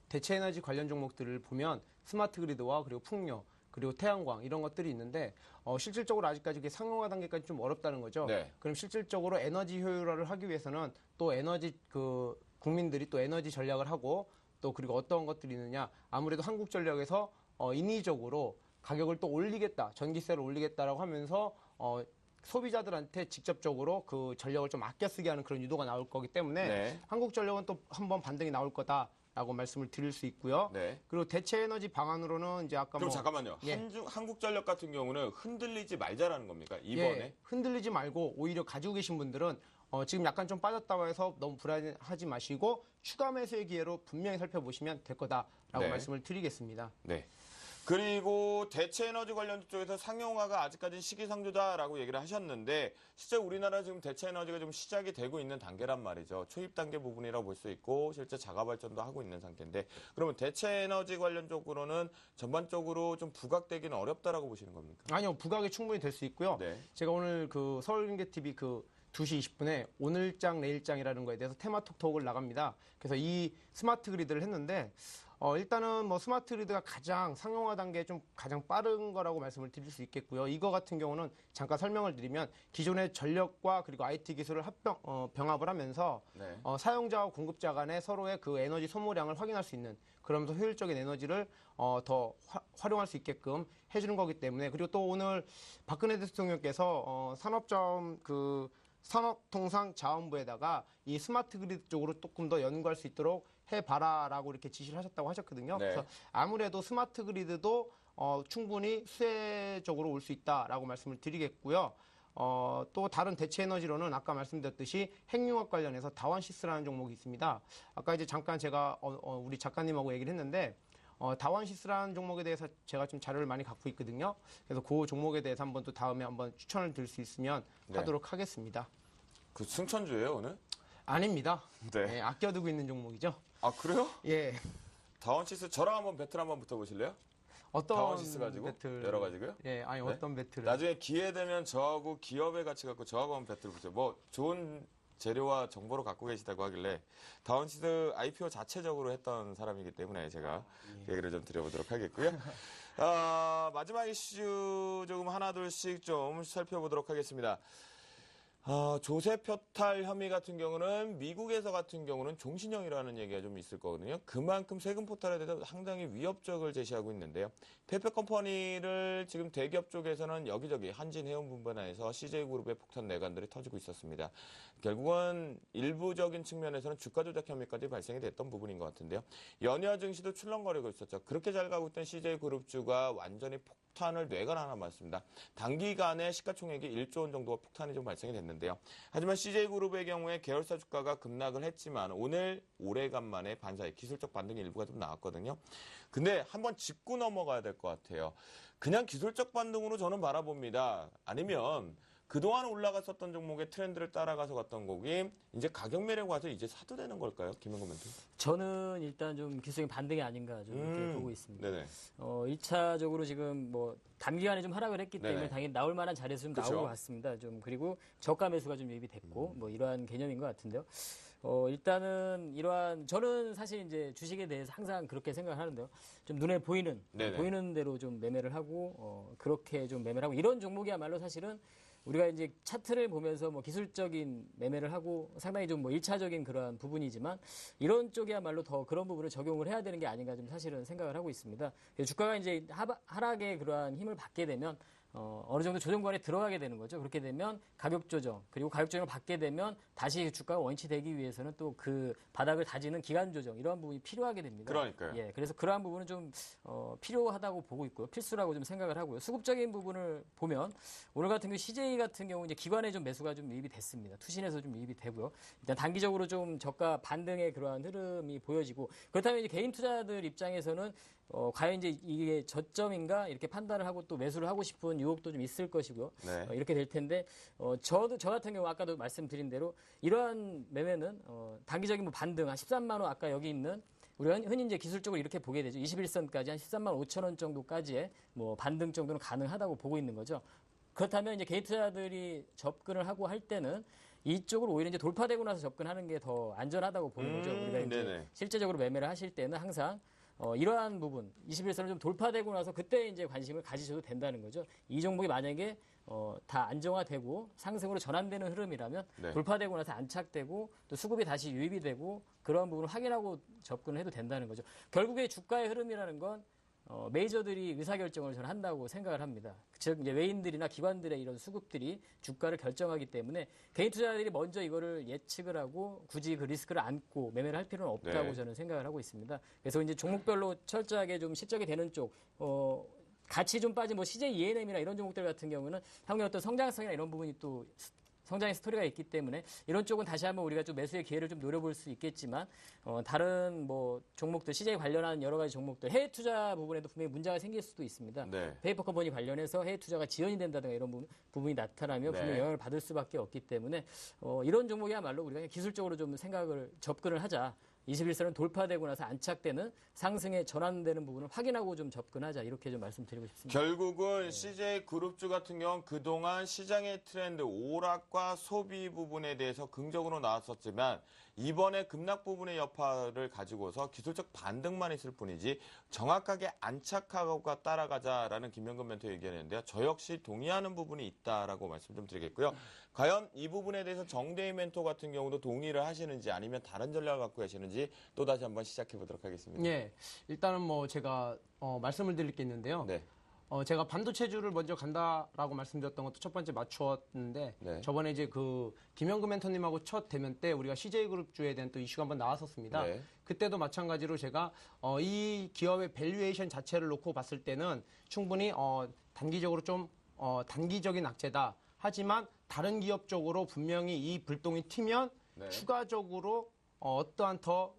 대체 에너지 관련 종목들을 보면 스마트 그리드와 그리고 풍력 그리고 태양광 이런 것들이 있는데 실질적으로 아직까지 이게 상용화 단계까지 좀 어렵다는 거죠. 네. 그럼 실질적으로 에너지 효율화를 하기 위해서는 또 에너지 국민들이 또 에너지 전략을 하고 또 그리고 어떤 것들이 있느냐. 아무래도 한국전력에서 인위적으로 가격을 또 올리겠다, 전기세를 올리겠다라고 하면서 소비자들한테 직접적으로 그 전력을 좀 아껴 쓰게 하는 그런 유도가 나올 거기 때문에 네. 한국전력은 또 한번 반등이 나올 거다라고 말씀을 드릴 수 있고요. 네. 그리고 대체 에너지 방안으로는 이제 아까 그럼 잠깐만요. 예. 한국전력 같은 경우는 흔들리지 말자라는 겁니까? 이번에? 예, 흔들리지 말고 오히려 가지고 계신 분들은 지금 약간 좀 빠졌다고 해서 너무 불안하지 마시고 추가 매수의 기회로 분명히 살펴보시면 될 거다라고 네. 말씀을 드리겠습니다. 네. 그리고 대체 에너지 관련 쪽에서 상용화가 아직까지 시기상조다라고 얘기를 하셨는데 실제 우리나라 지금 대체 에너지가 좀 시작이 되고 있는 단계란 말이죠. 초입 단계 부분이라고 볼 수 있고 실제 자가 발전도 하고 있는 상태인데 그러면 대체 에너지 관련 쪽으로는 전반적으로 좀 부각되기는 어렵다라고 보시는 겁니까? 아니요, 부각이 충분히 될 수 있고요. 네. 제가 오늘 그 서울경제TV 그 2시 20분에 오늘장 내일장이라는 거에 대해서 테마톡톡을 나갑니다. 그래서 이 스마트 그리드를 했는데 일단은 뭐 스마트 그리드가 가장 상용화 단계에 좀 가장 빠른 거라고 말씀을 드릴 수 있겠고요. 이거 같은 경우는 잠깐 설명을 드리면 기존의 전력과 그리고 IT 기술을 병합을 하면서 네. 사용자와 공급자 간의 서로의 그 에너지 소모량을 확인할 수 있는 그러면서 효율적인 에너지를 더 활용할 수 있게끔 해주는 거기 때문에 그리고 또 오늘 박근혜 대통령께서 산업통상자원부에다가 이 스마트 그리드 쪽으로 조금 더 연구할 수 있도록 해봐라라고 이렇게 지시를 하셨다고 하셨거든요. 네. 그래서 아무래도 스마트 그리드도 충분히 수혜적으로 올 수 있다라고 말씀을 드리겠고요. 또 다른 대체 에너지로는 아까 말씀드렸듯이 핵융합 관련해서 다원시스라는 종목이 있습니다. 아까 이제 잠깐 제가 우리 작가님하고 얘기를 했는데 다원시스라는 종목에 대해서 제가 좀 자료를 많이 갖고 있거든요. 그래서 그 종목에 대해서 한번 또 다음에 한번 추천을 드릴 수 있으면 네. 하도록 하겠습니다. 그 승천주예요 오늘? 아닙니다. 네. 네, 아껴두고 있는 종목이죠. 아 그래요? 예. 다원시스 저랑 한번 배틀 한번 붙어보실래요? 어떤 다원시스 가지고 배틀? 여러 가지고요. 예, 아니 네? 어떤 배틀을? 나중에 기회 되면 저하고 기업의 가치 갖고 저하고 한번 배틀 붙여요. 뭐 좋은 재료와 정보를 갖고 계시다고 하길래 다원시스 IPO 자체적으로 했던 사람이기 때문에 제가 얘기를 좀 드려보도록 하겠고요. 마지막 이슈 조금 하나 둘씩 좀 살펴보도록 하겠습니다. 조세 표탈 혐의 같은 경우는 미국에서 같은 경우는 종신형이라는 얘기가 좀 있을 거거든요. 그만큼 세금 포탈에 대해서 상당히 위협적을 제시하고 있는데요. 페페 컴퍼니를 지금 대기업 쪽에서는 여기저기 한진해운분반에서 CJ그룹의 폭탄 내관들이 터지고 있었습니다. 결국은 일부적인 측면에서는 주가 조작 혐의까지 발생이 됐던 부분인 것 같은데요. 연이어 증시도 출렁거리고 있었죠. 그렇게 잘 가고 있던 CJ그룹주가 완전히 폭탄을 뇌관하나 맞습니다. 단기간에 시가총액이 1조 원 정도가 폭탄이 좀 발생이 됐는데요. 하지만 CJ그룹의 경우에 계열사 주가가 급락을 했지만 오늘 오래간만에 반사의 기술적 반등의 일부가 좀 나왔거든요. 근데 한번 짚고 넘어가야 될 것 같아요. 그냥 기술적 반등으로 저는 바라봅니다. 아니면 그동안 올라갔었던 종목의 트렌드를 따라가서 갔던 곡이 이제 가격 매력 와서 이제 사도 되는 걸까요? 김영건 멘트. 저는 일단 좀 기술적인 반등이 아닌가 좀 이렇게 보고 있습니다. 네네. 1차적으로 지금 뭐 단기간에 좀 하락을 했기 때문에 네네. 당연히 나올 만한 자리에서 좀 그쵸. 나온 것 같습니다. 좀 그리고 저가 매수가 좀 유입이 됐고 뭐 이러한 개념인 것 같은데요. 일단은 저는 사실 이제 주식에 대해서 항상 그렇게 생각을 하는데요. 좀 눈에 보이는 대로 좀 매매를 하고 그렇게 좀 매매를 하고 이런 종목이야말로 사실은 우리가 이제 차트를 보면서 뭐 기술적인 매매를 하고 상당히 좀 뭐 1차적인 그러한 부분이지만 이런 쪽이야말로 더 그런 부분을 적용을 해야 되는 게 아닌가 좀 사실은 생각을 하고 있습니다. 주가가 이제 하락의 그러한 힘을 받게 되면 어느 정도 조정권에 들어가게 되는 거죠. 그렇게 되면 가격 조정, 그리고 가격 조정을 받게 되면 다시 주가가 원위치되기 위해서는 또 그 바닥을 다지는 기간 조정, 이러한 부분이 필요하게 됩니다. 그러니까요. 예, 그래서 그러한 부분은 좀 필요하다고 보고 있고요. 필수라고 좀 생각을 하고요. 수급적인 부분을 보면 오늘 같은 경우 CJ 같은 경우 이제 기관의 좀 매수가 좀 유입이 됐습니다. 투신에서 좀 유입이 되고요. 일단 단기적으로 좀 저가 반등의 그러한 흐름이 보여지고 그렇다면 이제 개인 투자들 입장에서는 과연 이제 이게 저점인가 이렇게 판단을 하고 또 매수를 하고 싶은 유혹도 좀 있을 것이고요. 네. 이렇게 될 텐데 저 같은 경우 아까도 말씀드린 대로 이러한 매매는 단기적인 뭐 반등 한 13만 원 아까 여기 있는 우리가 흔히 이제 기술적으로 이렇게 보게 되죠. 21선까지 한 13만 5천 원 정도까지의 뭐 반등 정도는 가능하다고 보고 있는 거죠. 그렇다면 이제 개인 투자들이 접근을 하고 할 때는 이쪽으로 오히려 이제 돌파되고 나서 접근하는 게 더 안전하다고 보는 거죠. 우리가 이제 네네. 실제적으로 매매를 하실 때는 항상 이러한 부분 21선을 좀 돌파되고 나서 그때 이제 관심을 가지셔도 된다는 거죠. 이 종목이 만약에 다 안정화되고 상승으로 전환되는 흐름이라면 네. 돌파되고 나서 안착되고 또 수급이 다시 유입이 되고 그런 부분을 확인하고 접근을 해도 된다는 거죠. 결국에 주가의 흐름이라는 건 메이저들이 의사결정을 저는 한다고 생각을 합니다. 즉, 이제 외인들이나 기관들의 이런 수급들이 주가를 결정하기 때문에 개인 투자자들이 먼저 이거를 예측을 하고 굳이 그 리스크를 안고 매매를 할 필요는 없다고 네. 저는 생각을 하고 있습니다. 그래서 이제 종목별로 철저하게 좀 실적이 되는 쪽, 같이 좀 빠진 뭐 CJ ENM이나 이런 종목들 같은 경우는 향후에 어떤 성장성이나 이런 부분이 또 성장의 스토리가 있기 때문에 이런 쪽은 다시 한번 우리가 좀 매수의 기회를 좀 노려볼 수 있겠지만 다른 뭐 종목들 CJ 관련한 여러 가지 종목들 해외 투자 부분에도 분명히 문제가 생길 수도 있습니다. 네. 페이퍼 컴퍼니 관련해서 해외 투자가 지연이 된다든가 이런 부분이 나타나면 네. 분명히 영향을 받을 수밖에 없기 때문에 이런 종목이야말로 우리가 그냥 기술적으로 좀 접근을 하자. 21선은 돌파되고 나서 안착되는 상승에 전환되는 부분을 확인하고 좀 접근하자 이렇게 좀 말씀드리고 싶습니다. 결국은 CJ 그룹주 같은 경우는 그동안 시장의 트렌드 오락과 소비 부분에 대해서 긍정으로 나왔었지만 이번에 급락 부분의 여파를 가지고서 기술적 반등만 있을 뿐이지 정확하게 안착하고 따라가자라는 김명근 멘토의 의견이었는데요. 저 역시 동의하는 부분이 있다라고 말씀 좀 드리겠고요. 과연 이 부분에 대해서 정대희 멘토 같은 경우도 동의를 하시는지 아니면 다른 전략을 갖고 계시는지 또 다시 한번 시작해 보도록 하겠습니다. 예, 일단은 뭐 제가 말씀을 드릴 게 있는데요. 네. 제가 반도체주를 먼저 간다라고 말씀드렸던 것도 첫 번째 맞추었는데 네. 저번에 이제 그 김영금 멘토님하고 첫 대면 때 우리가 CJ그룹주에 대한 또 이슈가 한번 나왔었습니다. 네. 그때도 마찬가지로 제가 이 기업의 밸류에이션 자체를 놓고 봤을 때는 충분히 단기적으로 좀 단기적인 악재다. 하지만 다른 기업 쪽으로 분명히 이 불똥이 튀면 네. 추가적으로 어떠한 더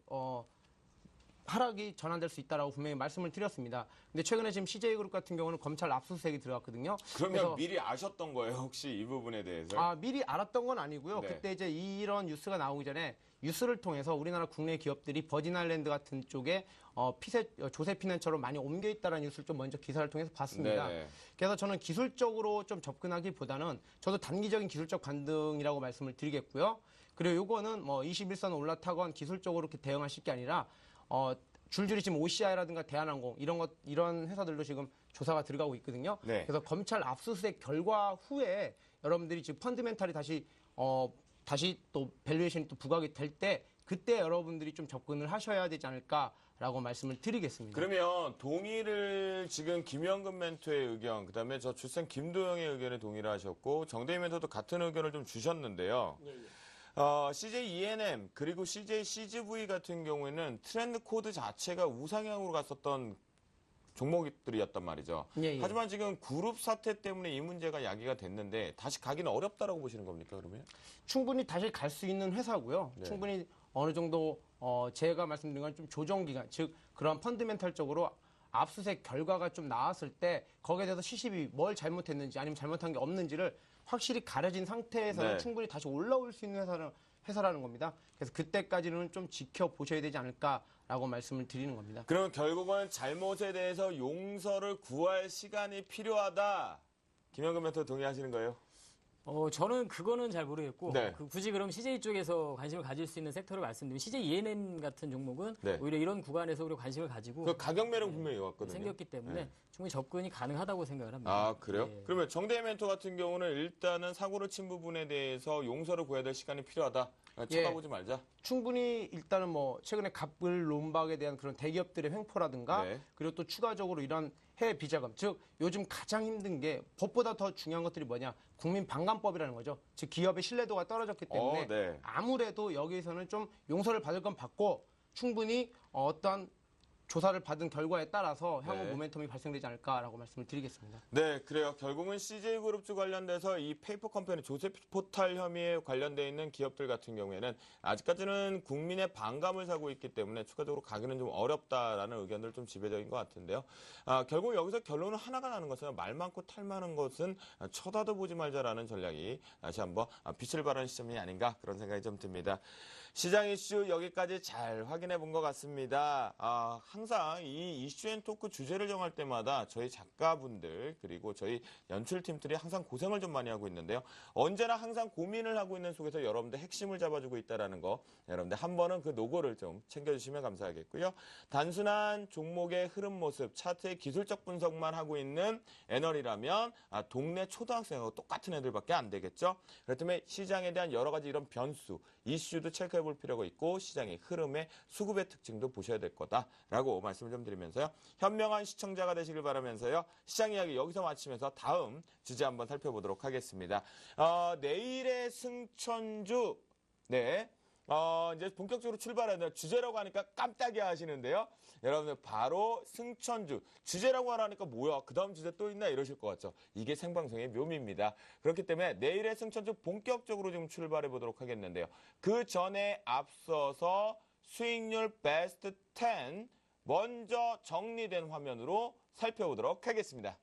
하락이 전환될 수 있다라고 분명히 말씀을 드렸습니다. 근데 최근에 지금 CJ그룹 같은 경우는 검찰 압수수색이 들어갔거든요. 그러면 그래서 미리 아셨던 거예요, 혹시 이 부분에 대해서? 미리 알았던 건 아니고요. 네. 그때 이제 이런 뉴스가 나오기 전에 뉴스를 통해서 우리나라 국내 기업들이 버진아일랜드 같은 쪽에 조세 피난처로 많이 옮겨 있다는 뉴스를 좀 먼저 기사를 통해서 봤습니다. 네네. 그래서 저는 기술적으로 좀 접근하기보다는 저도 단기적인 기술적 반등이라고 말씀을 드리겠고요. 그리고 요거는 뭐 21선 올라타건 기술적으로 이렇게 대응하실 게 아니라 줄줄이 지금 OCI라든가 대한항공 이런 회사들도 지금 조사가 들어가고 있거든요. 네. 그래서 검찰 압수수색 결과 후에 여러분들이 지금 펀드멘탈이 다시 또 밸류에이션이 또 부각이 될 때 그때 여러분들이 좀 접근을 하셔야 되지 않을까라고 말씀을 드리겠습니다. 그러면 동의를 지금 김영근 멘토의 의견, 그다음에 저 주쌤 김도영의 의견에 동의를 하셨고 정대희 멘토도 같은 의견을 좀 주셨는데요. CJ ENM 그리고 CJ CGV 같은 경우에는 트렌드 코드 자체가 우상향으로 갔었던 종목들이었단 말이죠. 예. 하지만 지금 그룹 사태 때문에 이 문제가 야기가 됐는데 다시 가기는 어렵다라고 보시는 겁니까, 그러면? 충분히 다시 갈 수 있는 회사고요. 네. 충분히 어느 정도 제가 말씀드린 건 좀 조정 기간, 즉 그런 펀드멘탈적으로 압수수색 결과가 좀 나왔을 때 거기에 대해서 시십이 뭘 잘못했는지 아니면 잘못한 게 없는지를 확실히 가려진 상태에서는 네. 충분히 다시 올라올 수 있는 회사라는 겁니다. 그래서 그때까지는 좀 지켜보셔야 되지 않을까라고 말씀을 드리는 겁니다. 그럼 결국은 잘못에 대해서 용서를 구할 시간이 필요하다. 김영근 멘토 동의하시는 거예요? 저는 그거는 잘 모르겠고 네. 굳이 그럼 CJ 쪽에서 관심을 가질 수 있는 섹터를 말씀드리면 CJ ENM 같은 종목은 네. 오히려 이런 구간에서 우리가 관심을 가지고 그 가격 매력 분명히 왔거든요. 생겼기 때문에 네. 충분히 접근이 가능하다고 생각을 합니다. 아, 그래요? 예. 그러면 정대희 멘토 같은 경우는 일단은 사고를 친 부분에 대해서 용서를 구해야 될 시간이 필요하다. 쳐다보지 말자. 충분히 일단은 뭐 최근에 갑을 롬박에 대한 그런 대기업들의 횡포라든가 네. 그리고 또 추가적으로 이런 해외 비자금 즉 요즘 가장 힘든 게 법보다 더 중요한 것들이 뭐냐 국민 방관법이라는 거죠. 즉 기업의 신뢰도가 떨어졌기 때문에 네. 아무래도 여기서는 좀 용서를 받을 건 받고 충분히 어떤 조사를 받은 결과에 따라서 향후 네. 모멘텀이 발생되지 않을까라고 말씀을 드리겠습니다. 네, 그래요. 결국은 CJ그룹주 관련돼서 이 페이퍼 컴퍼니 조세 포탈 혐의에 관련돼 있는 기업들 같은 경우에는 아직까지는 국민의 반감을 사고 있기 때문에 추가적으로 가기는 좀 어렵다라는 의견들 좀 지배적인 것 같은데요. 결국 여기서 결론은 하나가 나는 것은 말 많고 탈 많은 것은 쳐다도 보지 말자라는 전략이 다시 한번 빛을 발하는 시점이 아닌가 그런 생각이 좀 듭니다. 시장 이슈 여기까지 잘 확인해 본 것 같습니다. 항상 이 이슈앤토크 주제를 정할 때마다 저희 작가분들 그리고 저희 연출팀들이 항상 고생을 좀 많이 하고 있는데요. 언제나 항상 고민을 하고 있는 속에서 여러분들 핵심을 잡아주고 있다는 거 여러분들 한 번은 그 노고를 좀 챙겨주시면 감사하겠고요. 단순한 종목의 흐름 모습, 차트의 기술적 분석만 하고 있는 애널이라면 동네 초등학생하고 똑같은 애들밖에 안 되겠죠. 그렇다면 시장에 대한 여러 가지 이런 변수, 이슈도 체크해 볼 필요가 있고 시장의 흐름의 수급의 특징도 보셔야 될 거다라고 말씀을 좀 드리면서요. 현명한 시청자가 되시길 바라면서요. 시장 이야기 여기서 마치면서 다음 주제 한번 살펴보도록 하겠습니다. 내일의 승천주, 네. 이제 본격적으로 출발하는 주제라고 하니까 깜짝이야 하시는데요. 여러분들 바로 승천주. 주제라고 하니까 뭐야? 그 다음 주제 또 있나? 이러실 것 같죠. 이게 생방송의 묘미입니다. 그렇기 때문에 내일의 승천주 본격적으로 좀 출발해 보도록 하겠는데요. 그 전에 앞서서 수익률 베스트 10 먼저 정리된 화면으로 살펴보도록 하겠습니다.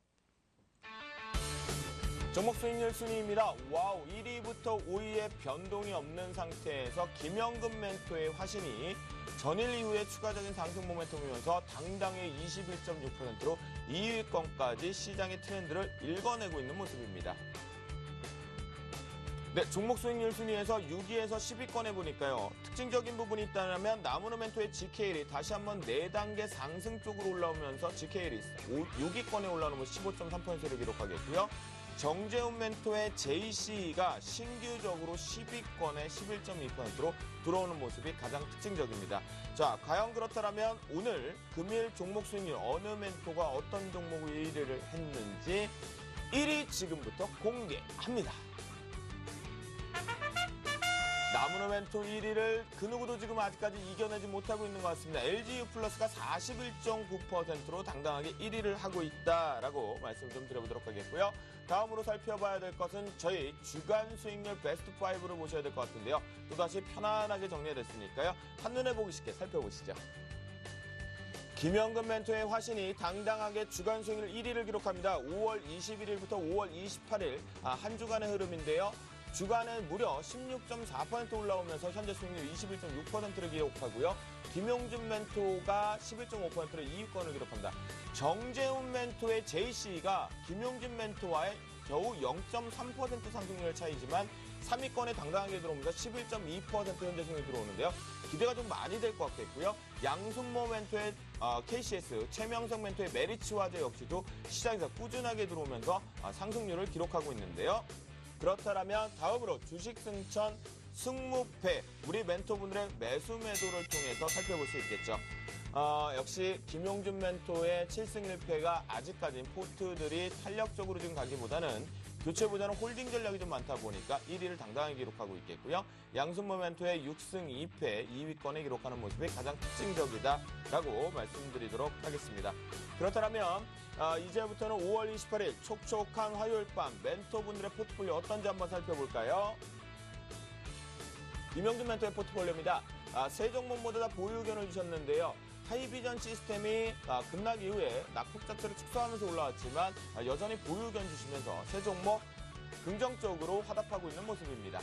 종목 수익률 순위입니다. 와우, 1위부터 5위에 변동이 없는 상태에서 김영금 멘토의 화신이 전일 이후에 추가적인 상승 모멘텀이면서 당당히 21.6%로 2위권까지 시장의 트렌드를 읽어내고 있는 모습입니다. 네, 종목 수익률 순위에서 6위에서 10위권에 보니까요. 특징적인 부분이 있다면 나무노멘토의 GKL이 다시 한번 4단계 상승 쪽으로 올라오면서 GKL이 6위권에 올라오는 모습 15.3%를 기록하겠고요. 정재훈 멘토의 JC가 신규적으로 10위권에 11.2%로 들어오는 모습이 가장 특징적입니다. 자, 과연 그렇다면 오늘 금일 종목 수익률 어느 멘토가 어떤 종목을 1위를 했는지 1위 지금부터 공개합니다. 나무노멘토 1위를 그 누구도 지금 아직까지 이겨내지 못하고 있는 것 같습니다. LG유플러스가 41.9%로 당당하게 1위를 하고 있다라고 말씀을 좀 드려보도록 하겠고요. 다음으로 살펴봐야 될 것은 저희 주간 수익률 베스트 5를 보셔야 될 것 같은데요. 또다시 편안하게 정리됐으니까요. 한눈에 보기 쉽게 살펴보시죠. 김영금 멘토의 화신이 당당하게 주간 수익률 1위를 기록합니다. 5월 21일부터 5월 28일 한 주간의 흐름인데요. 주간에 무려 16.4% 올라오면서 현재 수익률 21.6%를 기록하고요. 김용준 멘토가 11.5%로 2위권을 기록합니다. 정재훈 멘토의 JC가 김용준 멘토와의 겨우 0.3% 상승률 차이지만 3위권에 당당하게 들어오면서 11.2% 현재 수익률이 들어오는데요. 기대가 좀 많이 될 것 같겠고요. 양순모 멘토의 KCS, 최명석 멘토의 메리츠화재 역시도 시장에서 꾸준하게 들어오면서 상승률을 기록하고 있는데요. 그렇다면 다음으로 주식 승천 승무패 우리 멘토분들의 매수 매도를 통해서 살펴볼 수 있겠죠. 역시 김용준 멘토의 7승 1패가 아직까지는 포트들이 탄력적으로 좀 가기보다는 교체보다는 홀딩 전략이 좀 많다 보니까 1위를 당당하게 기록하고 있겠고요. 양순모 멘토의 6승 2패 2위권에 기록하는 모습이 가장 특징적이다라고 말씀드리도록 하겠습니다. 그렇다면 이제부터는 5월 28일 촉촉한 화요일 밤 멘토분들의 포트폴리오 어떤지 한번 살펴볼까요? 김영준 멘토의 포트폴리오입니다. 세 종목 모두 다 보유 의견을 주셨는데요. 하이비전 시스템이 급락 이후에 낙폭 자체를 축소하면서 올라왔지만 여전히 보유 의견 주시면서 세 종목 긍정적으로 화답하고 있는 모습입니다.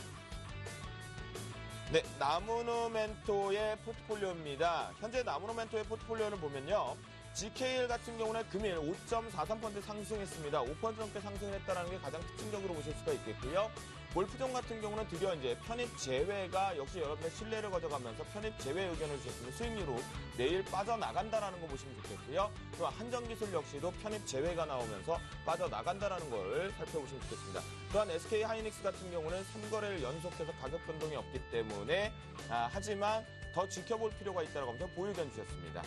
네, 나무노멘토의 포트폴리오입니다. 현재 나무노멘토의 포트폴리오를 보면요. GKL 같은 경우는 금일 5.43% 상승했습니다. 5% 넘게 상승했다는 게 가장 특징적으로 보실 수가 있겠고요. 골프존 같은 경우는 드디어 이제 편입 제외가 역시 여러분의 신뢰를 가져가면서 편입 제외 의견을 주셨으면 수익률로 내일 빠져나간다라는 거 보시면 좋겠고요. 또 한정기술 역시도 편입 제외가 나오면서 빠져나간다라는 걸 살펴보시면 좋겠습니다. 또한 SK 하이닉스 같은 경우는 3거래를 연속해서 가격 변동이 없기 때문에 하지만 더 지켜볼 필요가 있다고 하면서 보유 의견 주셨습니다.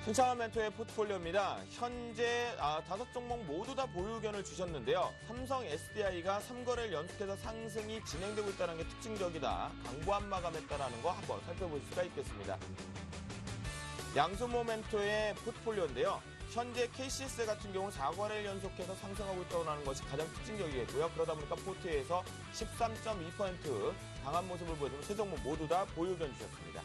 신창환 멘토의 포트폴리오입니다. 현재 5종목 모두 다 보유 의견을 주셨는데요. 삼성 SDI가 3거래를 연속해서 상승이 진행되고 있다는 게 특징적이다. 강보한 마감했다는 거 한번 살펴볼 수가 있겠습니다. 양순모 멘토의 포트폴리오인데요. 현재 KCS 같은 경우는 4거래를 연속해서 상승하고 있다는 것이 가장 특징적이겠고요. 그러다 보니까 포트에서 13.2% 강한 모습을 보여주는 세 종목 모두 다 보유 의견 주셨습니다.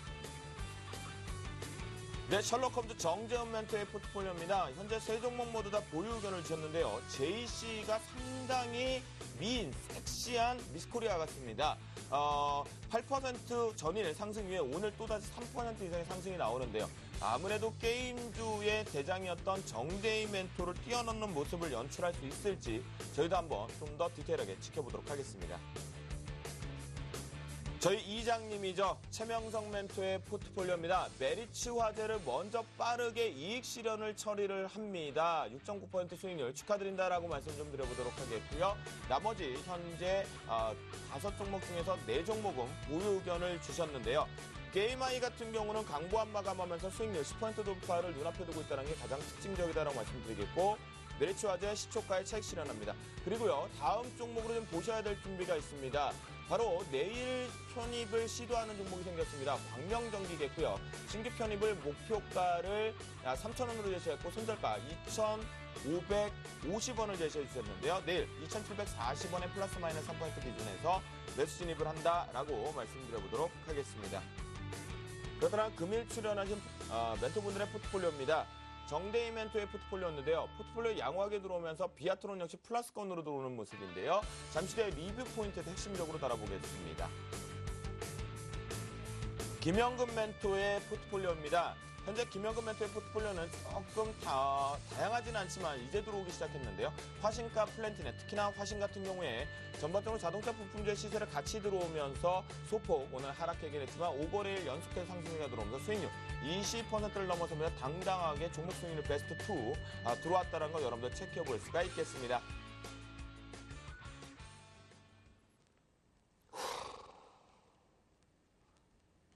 네, 셜록 홈즈 정재훈 멘토의 포트폴리오입니다. 현재 세 종목 모두 다 보유 의견을 주셨는데요. JC가 상당히 미인, 섹시한 미스코리아 같습니다. 8% 전일 상승 위에 오늘 또다시 3% 이상의 상승이 나오는데요. 아무래도 게임주의 대장이었던 정대희 멘토를 뛰어넘는 모습을 연출할 수 있을지 저희도 한번 좀 더 디테일하게 지켜보도록 하겠습니다. 저희 이장님이죠. 최명성 멘토의 포트폴리오입니다. 메리츠 화재를 먼저 빠르게 이익 실현을 처리를 합니다. 6.9% 수익률 축하드린다라고 말씀 좀 드려보도록 하겠고요. 나머지 현재 5종목 중에서 4종목은 보유 의견을 주셨는데요. 게임아이 같은 경우는 강보안 마감하면서 수익률 10% 돌파를 눈앞에 두고 있다는 게 가장 특징적이다라고 말씀드리겠고, 메리츠 화재 시초가에 차익 실현합니다. 그리고요, 다음 종목으로 좀 보셔야 될 준비가 있습니다. 바로 내일 편입을 시도하는 종목이 생겼습니다. 광명전기겠고요. 신규 편입을 목표가를 3,000원으로 제시했고 손절가 2,550원을 제시해 주셨는데요. 내일 2,740원에 플러스 마이너스 3% 기준에서 매수 진입을 한다라고 말씀드려보도록 하겠습니다. 그렇다면 금일 출연하신 멘토분들의 포트폴리오입니다. 정대희 멘토의 포트폴리오였는데요. 포트폴리오 양호하게 들어오면서 비아트론 역시 플러스권으로 들어오는 모습인데요. 잠시 뒤에 리뷰 포인트에서 핵심적으로 다뤄보겠습니다. 김영근 멘토의 포트폴리오입니다. 현재 김영근 멘토의 포트폴리오는 조금 다양하지는 않지만 이제 들어오기 시작했는데요. 화신가 플랜티넷, 특히나 화신 같은 경우에 전반적으로 자동차 부품주의 시세를 같이 들어오면서 소폭 오늘 하락하긴 했지만 5거래일 연속해서 상승세가 들어오면서 수익률 20%를 넘어서면서 당당하게 종목 수익률 베스트 2 들어왔다는 거 여러분들 체크해 볼 수가 있겠습니다.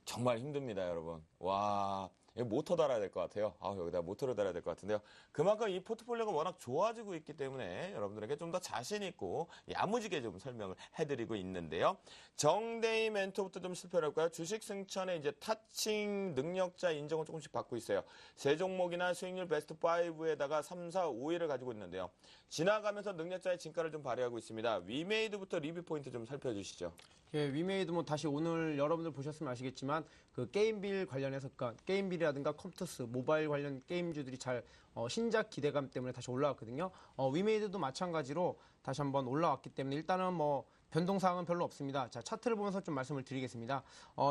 정말 힘듭니다, 여러분. 와, 모터 달아야 될 것 같아요. 여기다 모터를 달아야 될 것 같은데요. 그만큼 이 포트폴리오가 워낙 좋아지고 있기 때문에 여러분들에게 좀 더 자신 있고 야무지게 좀 설명을 해드리고 있는데요. 정대희 멘토부터 좀 살펴볼까요? 주식 승천에 이제 타칭 능력자 인정을 조금씩 받고 있어요. 세 종목이나 수익률 베스트 5에다가 3, 4, 5위를 가지고 있는데요. 지나가면서 능력자의 진가를 좀 발휘하고 있습니다. 위메이드부터 리뷰 포인트 좀 살펴주시죠. 예, 위메이드 뭐 다시 오늘 여러분들 보셨으면 아시겠지만 그 게임빌 관련해서 그러니까 게임빌이라든가 컴퓨터스, 모바일 관련 게임주들이 잘 신작 기대감 때문에 다시 올라왔거든요. 위메이드도 마찬가지로 다시 한번 올라왔기 때문에 일단은 뭐 변동사항은 별로 없습니다. 자, 차트를 보면서 좀 말씀을 드리겠습니다.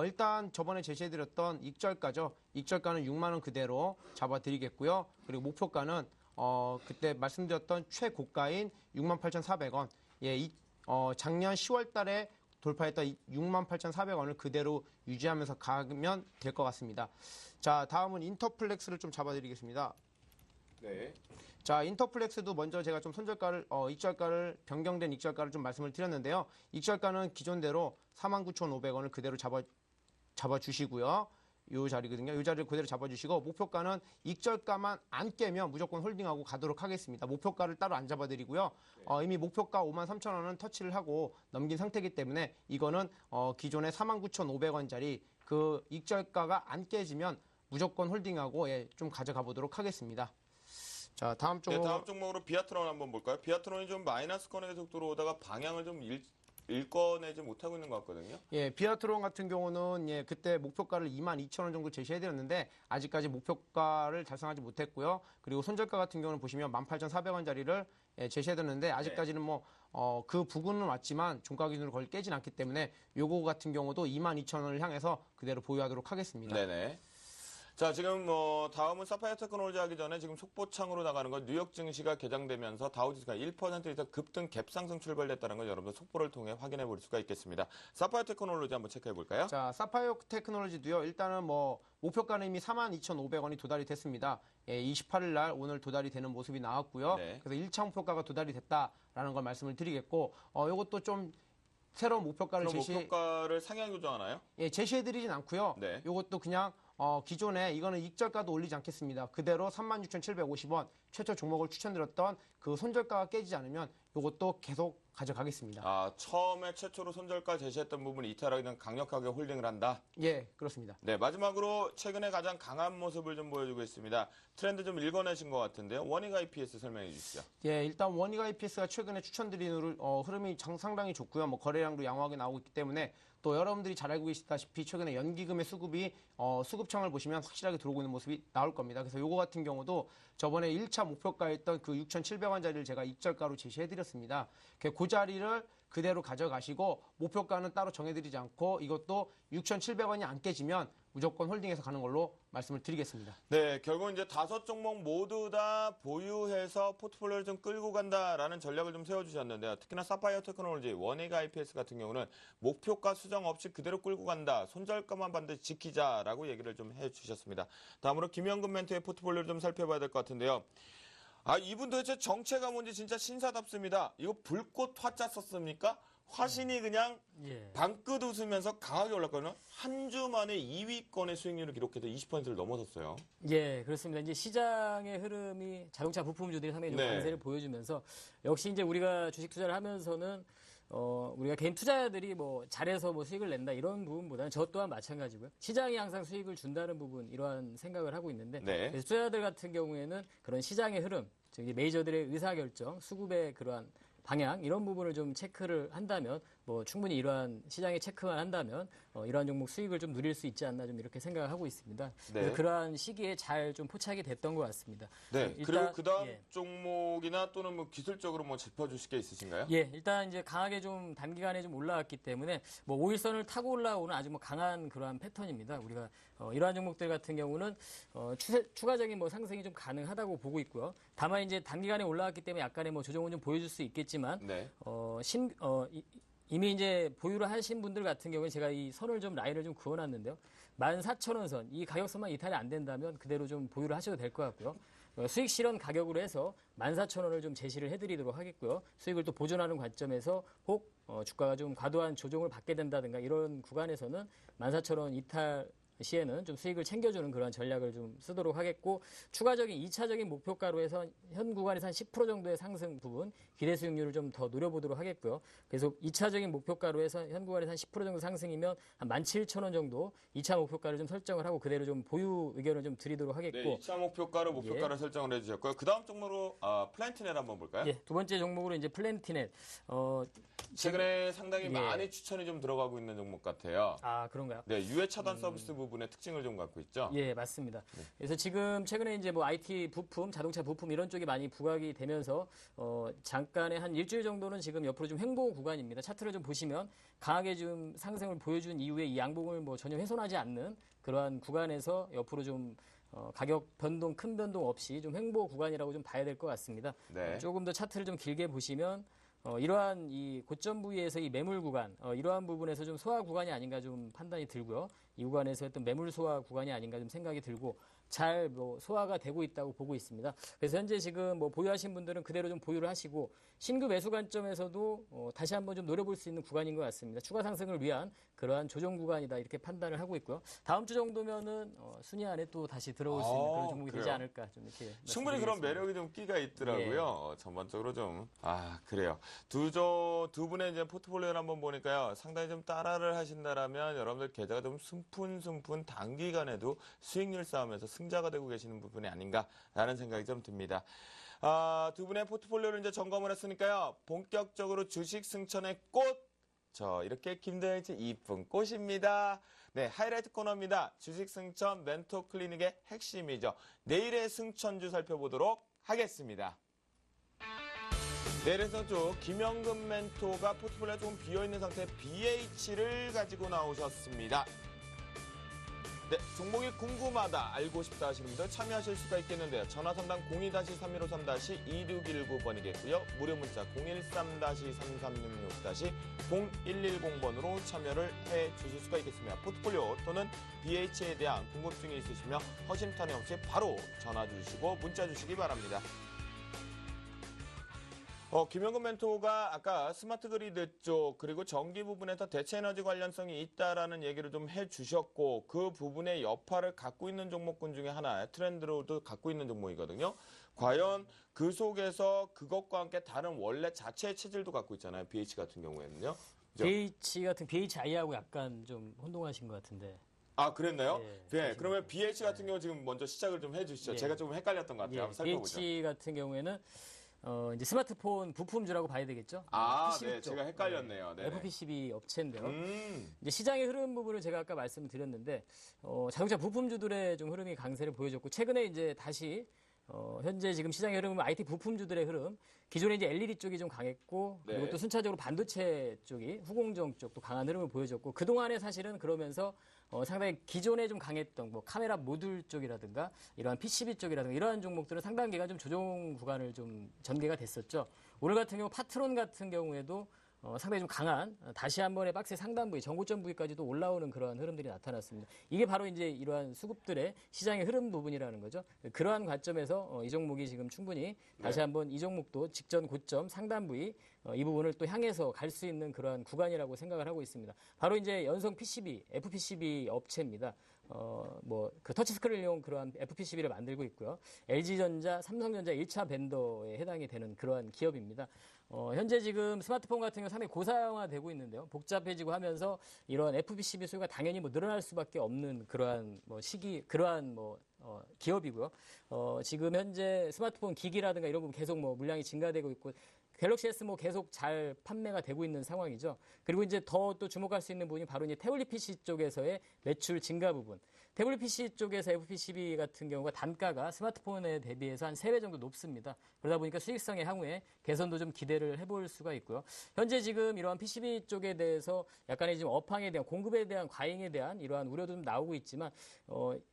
일단 저번에 제시해드렸던 익절가죠. 익절가는 6만 원 그대로 잡아드리겠고요. 그리고 목표가는 그때 말씀드렸던 최고가인 68,400원. 예, 작년 10월 달에 돌파했던 68,400원을 그대로 유지하면서 가면 될 것 같습니다. 자, 다음은 인터플렉스를 좀 잡아드리겠습니다. 네. 자, 인터플렉스도 먼저 제가 좀 손절가를, 익절가를, 변경된 익절가를 좀 말씀을 드렸는데요. 익절가는 기존대로 49,500원을 그대로 잡아주시고요. 요 자리거든요. 요 자리를 그대로 잡아주시고, 목표가는 익절가만 안 깨면 무조건 홀딩하고 가도록 하겠습니다. 목표가를 따로 안 잡아드리고요. 이미 목표가 53,000원은 터치를 하고 넘긴 상태이기 때문에 이거는 기존의 49,500원짜리 그 익절가가 안 깨지면 무조건 홀딩하고 좀 가져가 보도록 하겠습니다. 자, 다음 종목으로 비아트론 한번 볼까요? 비아트론이 좀 마이너스권에 계속 들어오다가 방향을 좀 일궈내지 못하고 있는 것 같거든요. 예, 비아트론 같은 경우는 그때 목표가를 22,000원 정도 제시해드렸는데 아직까지 목표가를 달성하지 못했고요. 그리고 손절가 같은 경우는 보시면 18,400원짜리를 제시해드렸는데 아직까지는 그 부근은 왔지만 종가 기준으로 거의 깨진 않기 때문에 요거 같은 경우도 22,000원을 향해서 그대로 보유하도록 하겠습니다. 네네. 자, 지금 다음은 사파이어 테크놀로지 하기 전에 지금 속보창으로 나가는 건 뉴욕 증시가 개장되면서 다우지수가 1% 이상 급등 갭상승 출발됐다는 걸 여러분들 속보를 통해 확인해 볼 수가 있겠습니다. 사파이어 테크놀로지 한번 체크해 볼까요? 자, 사파이어 테크놀로지도요. 일단은 목표가는 이미 42,500원이 도달이 됐습니다. 28일 날 오늘 도달이 되는 모습이 나왔고요. 네. 그래서 1차 목표가가 도달이 됐다라는 걸 말씀을 드리겠고, 요것도 좀 새로운 목표가를 목표가를 상향 조정하나요? 예, 제시해드리진 않고요. 네. 요것도 그냥 기존에 이거는 익절가도 올리지 않겠습니다. 그대로 36,750원 최초 종목을 추천드렸던 그 손절가가 깨지지 않으면 요것도 계속 가져가겠습니다. 아, 처음에 최초로 손절가 제시했던 부분을 이탈하게 되면 강력하게 홀딩을 한다? 예, 그렇습니다. 네, 마지막으로 최근에 가장 강한 모습을 좀 보여주고 있습니다. 트렌드 좀 읽어내신 것 같은데요. 원익 IPS 설명해 주시죠. 예, 일단 원익 IPS가 최근에 추천드린 흐름이 상당히 좋고요. 뭐 거래량도 양호하게 나오고 있기 때문에 또 여러분들이 잘 알고 계시다시피 최근에 연기금의 수급이 수급창을 보시면 확실하게 들어오고 있는 모습이 나올 겁니다. 그래서 요거 같은 경우도 저번에 1차 목표가였던 그 6,700원짜리를 제가 익절가로 제시해드렸습니다. 그 자리를 그대로 가져가시고 목표가는 따로 정해드리지 않고 이것도 6,700원이 안 깨지면 무조건 홀딩해서 가는 걸로 말씀을 드리겠습니다. 네, 결국 이제 5종목 모두 다 보유해서 포트폴리오를 좀 끌고 간다라는 전략을 좀 세워주셨는데요. 특히나 사파이어 테크놀로지, 원익 IPS 같은 경우는 목표가 수정 없이 그대로 끌고 간다. 손절가만 반드시 지키자라고 얘기를 좀 해주셨습니다. 다음으로 김영근 멘토의 포트폴리오를 좀 살펴봐야 될 것 같은데요. 아, 이분 도대체 정체가 뭔지 진짜 신사답습니다. 이거 불꽃 화자 썼습니까? 화신이 그냥 방긋 웃으면서 강하게 올랐거든요. 한 주 만에 2위권의 수익률을 기록해서 20%를 넘어섰어요. 예, 그렇습니다. 이제 시장의 흐름이 자동차 부품주들이 상당히 좀 강세를 보여주면서 역시 이제 우리가 주식 투자를 하면서는 우리가 개인 투자자들이 뭐 잘해서 뭐 수익을 낸다 이런 부분보다는 저 또한 마찬가지고요. 시장이 항상 수익을 준다는 부분 이러한 생각을 하고 있는데 그래서 투자자들 같은 경우에는 그런 시장의 흐름, 즉 메이저들의 의사결정, 수급의 그러한 방향 이런 부분을 좀 체크를 한다면 뭐 충분히 이러한 시장에 체크만 한다면 이러한 종목 수익을 좀 누릴 수 있지 않나 좀 이렇게 생각을 하고 있습니다. 그래서 그러한 시기에 잘 좀 포착이 됐던 것 같습니다. 네. 일단, 그리고 그다음 종목이나 또는 뭐 기술적으로 뭐 짚어주실 게 있으신가요? 예, 일단 이제 강하게 좀 단기간에 좀 올라왔기 때문에 뭐 5일선을 타고 올라오는 아주 뭐 강한 그러한 패턴입니다. 우리가 이러한 종목들 같은 경우는 추가적인 뭐 상승이 좀 가능하다고 보고 있고요. 다만 이제 단기간에 올라왔기 때문에 약간의 뭐 조정은 좀 보여줄 수 있겠지만 이미 이제 보유를 하신 분들 같은 경우는 제가 이 선을 좀 라인을 좀 그어놨는데요. 14,000원 선, 이 가격선만 이탈이 안 된다면 그대로 좀 보유를 하셔도 될 것 같고요. 수익 실현 가격으로 해서 14,000원을 좀 제시를 해드리도록 하겠고요. 수익을 또 보존하는 관점에서 혹 주가가 좀 과도한 조정을 받게 된다든가 이런 구간에서는 14,000원 이탈 시에는 좀 수익을 챙겨주는 그런 전략을 좀 쓰도록 하겠고 추가적인 2차적인 목표가로 해서 현 구간에서 한 10% 정도의 상승 부분 기대 수익률을 좀 더 노려보도록 하겠고요. 계속 2차적인 목표가로 해서 현 구간에서 한 10% 정도 상승이면 한 17,000원 정도 2차 목표가를 좀 설정을 하고 그대로 좀 보유 의견을 좀 드리도록 하겠고 네, 2차 목표가를 설정을 해주셨고요. 그 다음 종목으로 플랜티넷 한번 볼까요? 예, 두 번째 종목으로 이제 플랜티넷 최근에 상당히 많이 추천이 좀 들어가고 있는 종목 같아요. 아, 그런가요? 네, 유해 차단 서비스 부분의 특징을 좀 갖고 있죠. 예, 맞습니다. 그래서 지금 최근에 이제 뭐 IT 부품, 자동차 부품 이런 쪽이 많이 부각이 되면서 잠깐의 한 일주일 정도는 지금 옆으로 좀 횡보 구간입니다. 차트를 좀 보시면 강하게 좀 상승을 보여준 이후에 이 양봉을 뭐 전혀 훼손하지 않는 그러한 구간에서 옆으로 좀 가격 변동, 큰 변동 없이 좀 횡보 구간이라고 좀 봐야 될 것 같습니다. 네. 조금 더 차트를 좀 길게 보시면 이러한 이 고점 부위에서 이 매물 구간, 이러한 부분에서 좀 소화 구간이 아닌가 좀 판단이 들고요. 이 구간에서 어떤 매물 소화 구간이 아닌가 좀 생각이 들고 잘 뭐 소화가 되고 있다고 보고 있습니다. 그래서 현재 지금 뭐 보유하신 분들은 그대로 좀 보유를 하시고 신규 매수 관점에서도 다시 한번 좀 노려볼 수 있는 구간인 것 같습니다. 추가 상승을 위한 그러한 조정 구간이다 이렇게 판단을 하고 있고요. 다음 주 정도면은 순위 안에 또 다시 들어올 수 있는 그런 종목이 되지 않을까 좀 이렇게 충분히 그런 매력이 좀 끼가 있더라고요. 전반적으로 좀 그래요. 두 분의 이제 포트폴리오를 한번 보니까요. 상당히 좀 따라를 하신다라면 여러분들 계좌가 좀 숨푼 단기간에도 수익률 싸움에서 승자가 되고 계시는 부분이 아닌가라는 생각이 좀 듭니다. 두 분의 포트폴리오를 이제 점검을 했으니까요. 본격적으로 주식 승천의 꽃. 이렇게 김도영 씨 이쁜 꽃입니다. 네, 하이라이트 코너입니다. 주식 승천 멘토 클리닉의 핵심이죠. 내일의 승천주 살펴보도록 하겠습니다. 내일의 승천주 김영근 멘토가 포트폴리오가 조금 비어있는 상태의 BH를 가지고 나오셨습니다. 네, 종목이 궁금하다, 알고 싶다 하시는 분들 참여하실 수가 있겠는데요. 전화 상담 02-3153-2619번이겠고요. 무료 문자 013-3366-0110번으로 참여를 해 주실 수가 있겠습니다. 포트폴리오 또는 BH에 대한 궁금증이 있으시면 허심탄회 없이 바로 전화 주시고 문자 주시기 바랍니다. 김영근 멘토가 아까 스마트 그리드 쪽 그리고 전기 부분에서 대체 에너지 관련성이 있다라는 얘기를 좀 해주셨고 그 부분의 여파를 갖고 있는 종목군 중에 하나 트렌드로도 갖고 있는 종목이거든요. 과연 그 속에서 그것과 함께 다른 원래 자체의 체질도 갖고 있잖아요. BH 같은 경우에는요. 그죠? BHI하고 약간 좀 혼동하신 것 같은데. 아, 그랬나요? 네, 그러면 BH 같은 경우 지금 먼저 시작을 좀 해주시죠. 제가 좀 헷갈렸던 것 같아요. 한번 살펴보죠. BH 같은 경우에는 이제 스마트폰 부품주라고 봐야 되겠죠. PCB 네, 쪽. 제가 헷갈렸네요. 네. FPCB 업체인데요. 이제 시장의 흐름 부분을 제가 아까 말씀드렸는데 자동차 부품주들의 좀 흐름이 강세를 보여줬고 최근에 이제 다시 현재 지금 시장의 흐름은 IT 부품주들의 흐름, 기존에 이제 LED 쪽이 좀 강했고, 그리고 네. 또 순차적으로 반도체 쪽이 후공정 쪽도 강한 흐름을 보여줬고, 그동안에 사실은 그러면서 상당히 기존에 좀 강했던 뭐 카메라 모듈 쪽이라든가, 이러한 PCB 쪽이라든가, 이러한 종목들은 상당 기간 좀 조정 구간을 좀 전개가 됐었죠. 오늘 같은 경우 파트론 같은 경우에도 상당히 좀 강한 다시 한 번의 박스의 상단 부위, 정고점 부위까지도 올라오는 그러한 흐름들이 나타났습니다. 이게 바로 이제 이러한 수급들의 시장의 흐름 부분이라는 거죠. 그러한 관점에서 이 종목이 지금 충분히 다시 한번 이 종목도 직전 고점 상단 부위 이 부분을 또 향해서 갈 수 있는 그러한 구간이라고 생각을 하고 있습니다. 바로 이제 연성 PCB, FPCB 업체입니다. 그 터치스크린용 그러한 FPCB를 만들고 있고요. LG전자, 삼성전자 1차 벤더에 해당이 되는 그러한 기업입니다. 현재 지금 스마트폰 같은 경우 상당히 고사양화되고 있는데요. 복잡해지고 하면서 이런 FPCB 수요가 당연히 뭐 늘어날 수밖에 없는 그러한 기업이고요. 지금 현재 스마트폰 기기라든가 이런 부분 계속 뭐 물량이 증가되고 있고 갤럭시 S 계속 잘 판매가 되고 있는 상황이죠. 그리고 이제 더 또 주목할 수 있는 부분이 바로 이제 태블릿 PC 쪽에서의 매출 증가 부분. 태블릿 PC 쪽에서 FPCB 같은 경우가 단가가 스마트폰에 대비해서 한 3배 정도 높습니다. 그러다 보니까 수익성의 향후에 개선도 좀 기대를 해볼 수가 있고요. 현재 지금 이러한 PCB 쪽에 대해서 약간의 지금 업황에 대한 공급에 대한 과잉에 대한 이러한 우려도 좀 나오고 있지만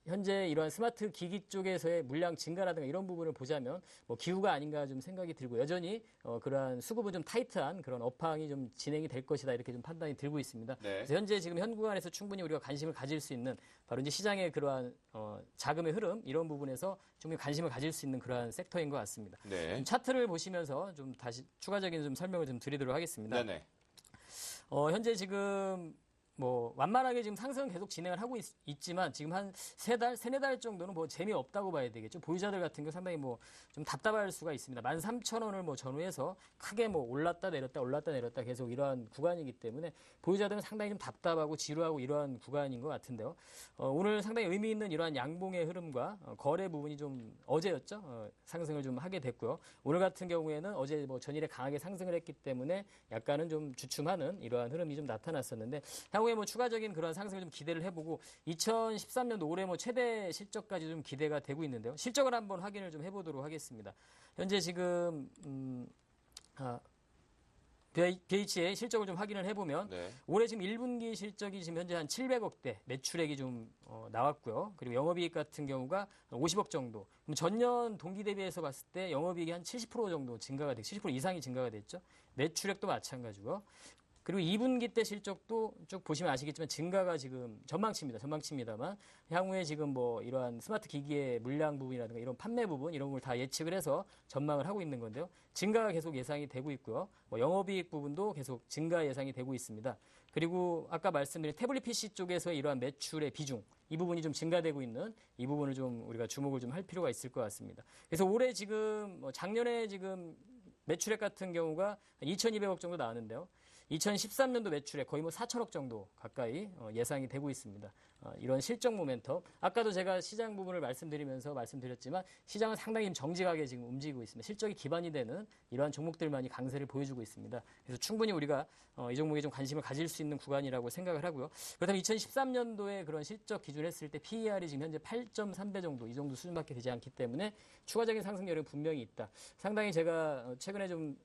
현재 이러한 스마트 기기 쪽에서의 물량 증가라든가 이런 부분을 보자면 기후가 아닌가 좀 생각이 들고 여전히 그러한 수급은 좀 타이트한 그런 업황이 좀 진행이 될 것이다 이렇게 좀 판단이 들고 있습니다. 네. 그래서 현재 지금 현 구간에서 충분히 우리가 관심을 가질 수 있는 바로 이제 시장의 그러한 자금의 흐름 이런 부분에서 충분히 관심을 가질 수 있는 그러한 섹터인 것 같습니다. 네. 좀 차트를 보시면서 좀 다시 추가적인 좀 설명을 좀 드리도록 하겠습니다. 네네. 현재 지금 완만하게 지금 상승은 계속 진행을 하고 있지만 지금 한 3달, 3-4달 정도는 재미없다고 봐야 되겠죠. 보유자들 같은 경우 상당히 좀 답답할 수가 있습니다. 13,000원을 전후해서 크게 올랐다 내렸다 계속 이러한 구간이기 때문에 보유자들은 상당히 좀 답답하고 지루하고 이러한 구간인 것 같은데요. 오늘 상당히 의미 있는 이러한 양봉의 흐름과 거래 부분이 좀 어제였죠. 상승을 좀 하게 됐고요. 오늘 같은 경우에는 어제 전일에 강하게 상승을 했기 때문에 약간은 좀 주춤하는 이러한 흐름이 좀 나타났었는데 향후에 추가적인 그런 상승을 좀 기대를 해보고 2013년도 올해 최대 실적까지 좀 기대가 되고 있는데요. 실적을 한번 확인을 좀 해보도록 하겠습니다. 현재 지금 BH의 실적을 좀 확인을 해보면 네. 올해 지금 1분기 실적이 지금 현재 한 700억대 매출액이 좀 나왔고요. 그리고 영업이익 같은 경우가 50억 정도. 그럼 전년 동기 대비해서 봤을 때 영업이익이 한 70% 정도 증가가 됐고 70% 이상이 증가가 됐죠. 매출액도 마찬가지고요. 그리고 2분기 때 실적도 쭉 보시면 아시겠지만 증가가 지금 전망치입니다만 향후에 지금 이러한 스마트 기기의 물량 부분이라든가 이런 판매 부분 이런 걸 다 예측을 해서 전망을 하고 있는 건데요. 증가가 계속 예상이 되고 있고요. 영업이익 부분도 계속 증가 예상이 되고 있습니다. 그리고 아까 말씀드린 태블릿 PC 쪽에서의 이러한 매출의 비중 이 부분이 좀 증가되고 있는 이 부분을 좀 우리가 주목을 좀 할 필요가 있을 것 같습니다. 그래서 올해 지금 작년에 지금 매출액 같은 경우가 2,200억 정도 나왔는데요. 2013년도 매출액 거의 4천억 정도 가까이 예상이 되고 있습니다. 이런 실적 모멘텀. 아까도 제가 시장 부분을 말씀드렸지만 시장은 상당히 정직하게 지금 움직이고 있습니다. 실적이 기반이 되는 이러한 종목들만이 강세를 보여주고 있습니다. 그래서 충분히 우리가 이 종목에 좀 관심을 가질 수 있는 구간이라고 생각을 하고요. 그렇다면 2013년도에 그런 실적 기준을 했을 때 PER이 지금 현재 8.3배 정도 이 정도 수준밖에 되지 않기 때문에 추가적인 상승률은 분명히 있다. 상당히 제가 최근에 좀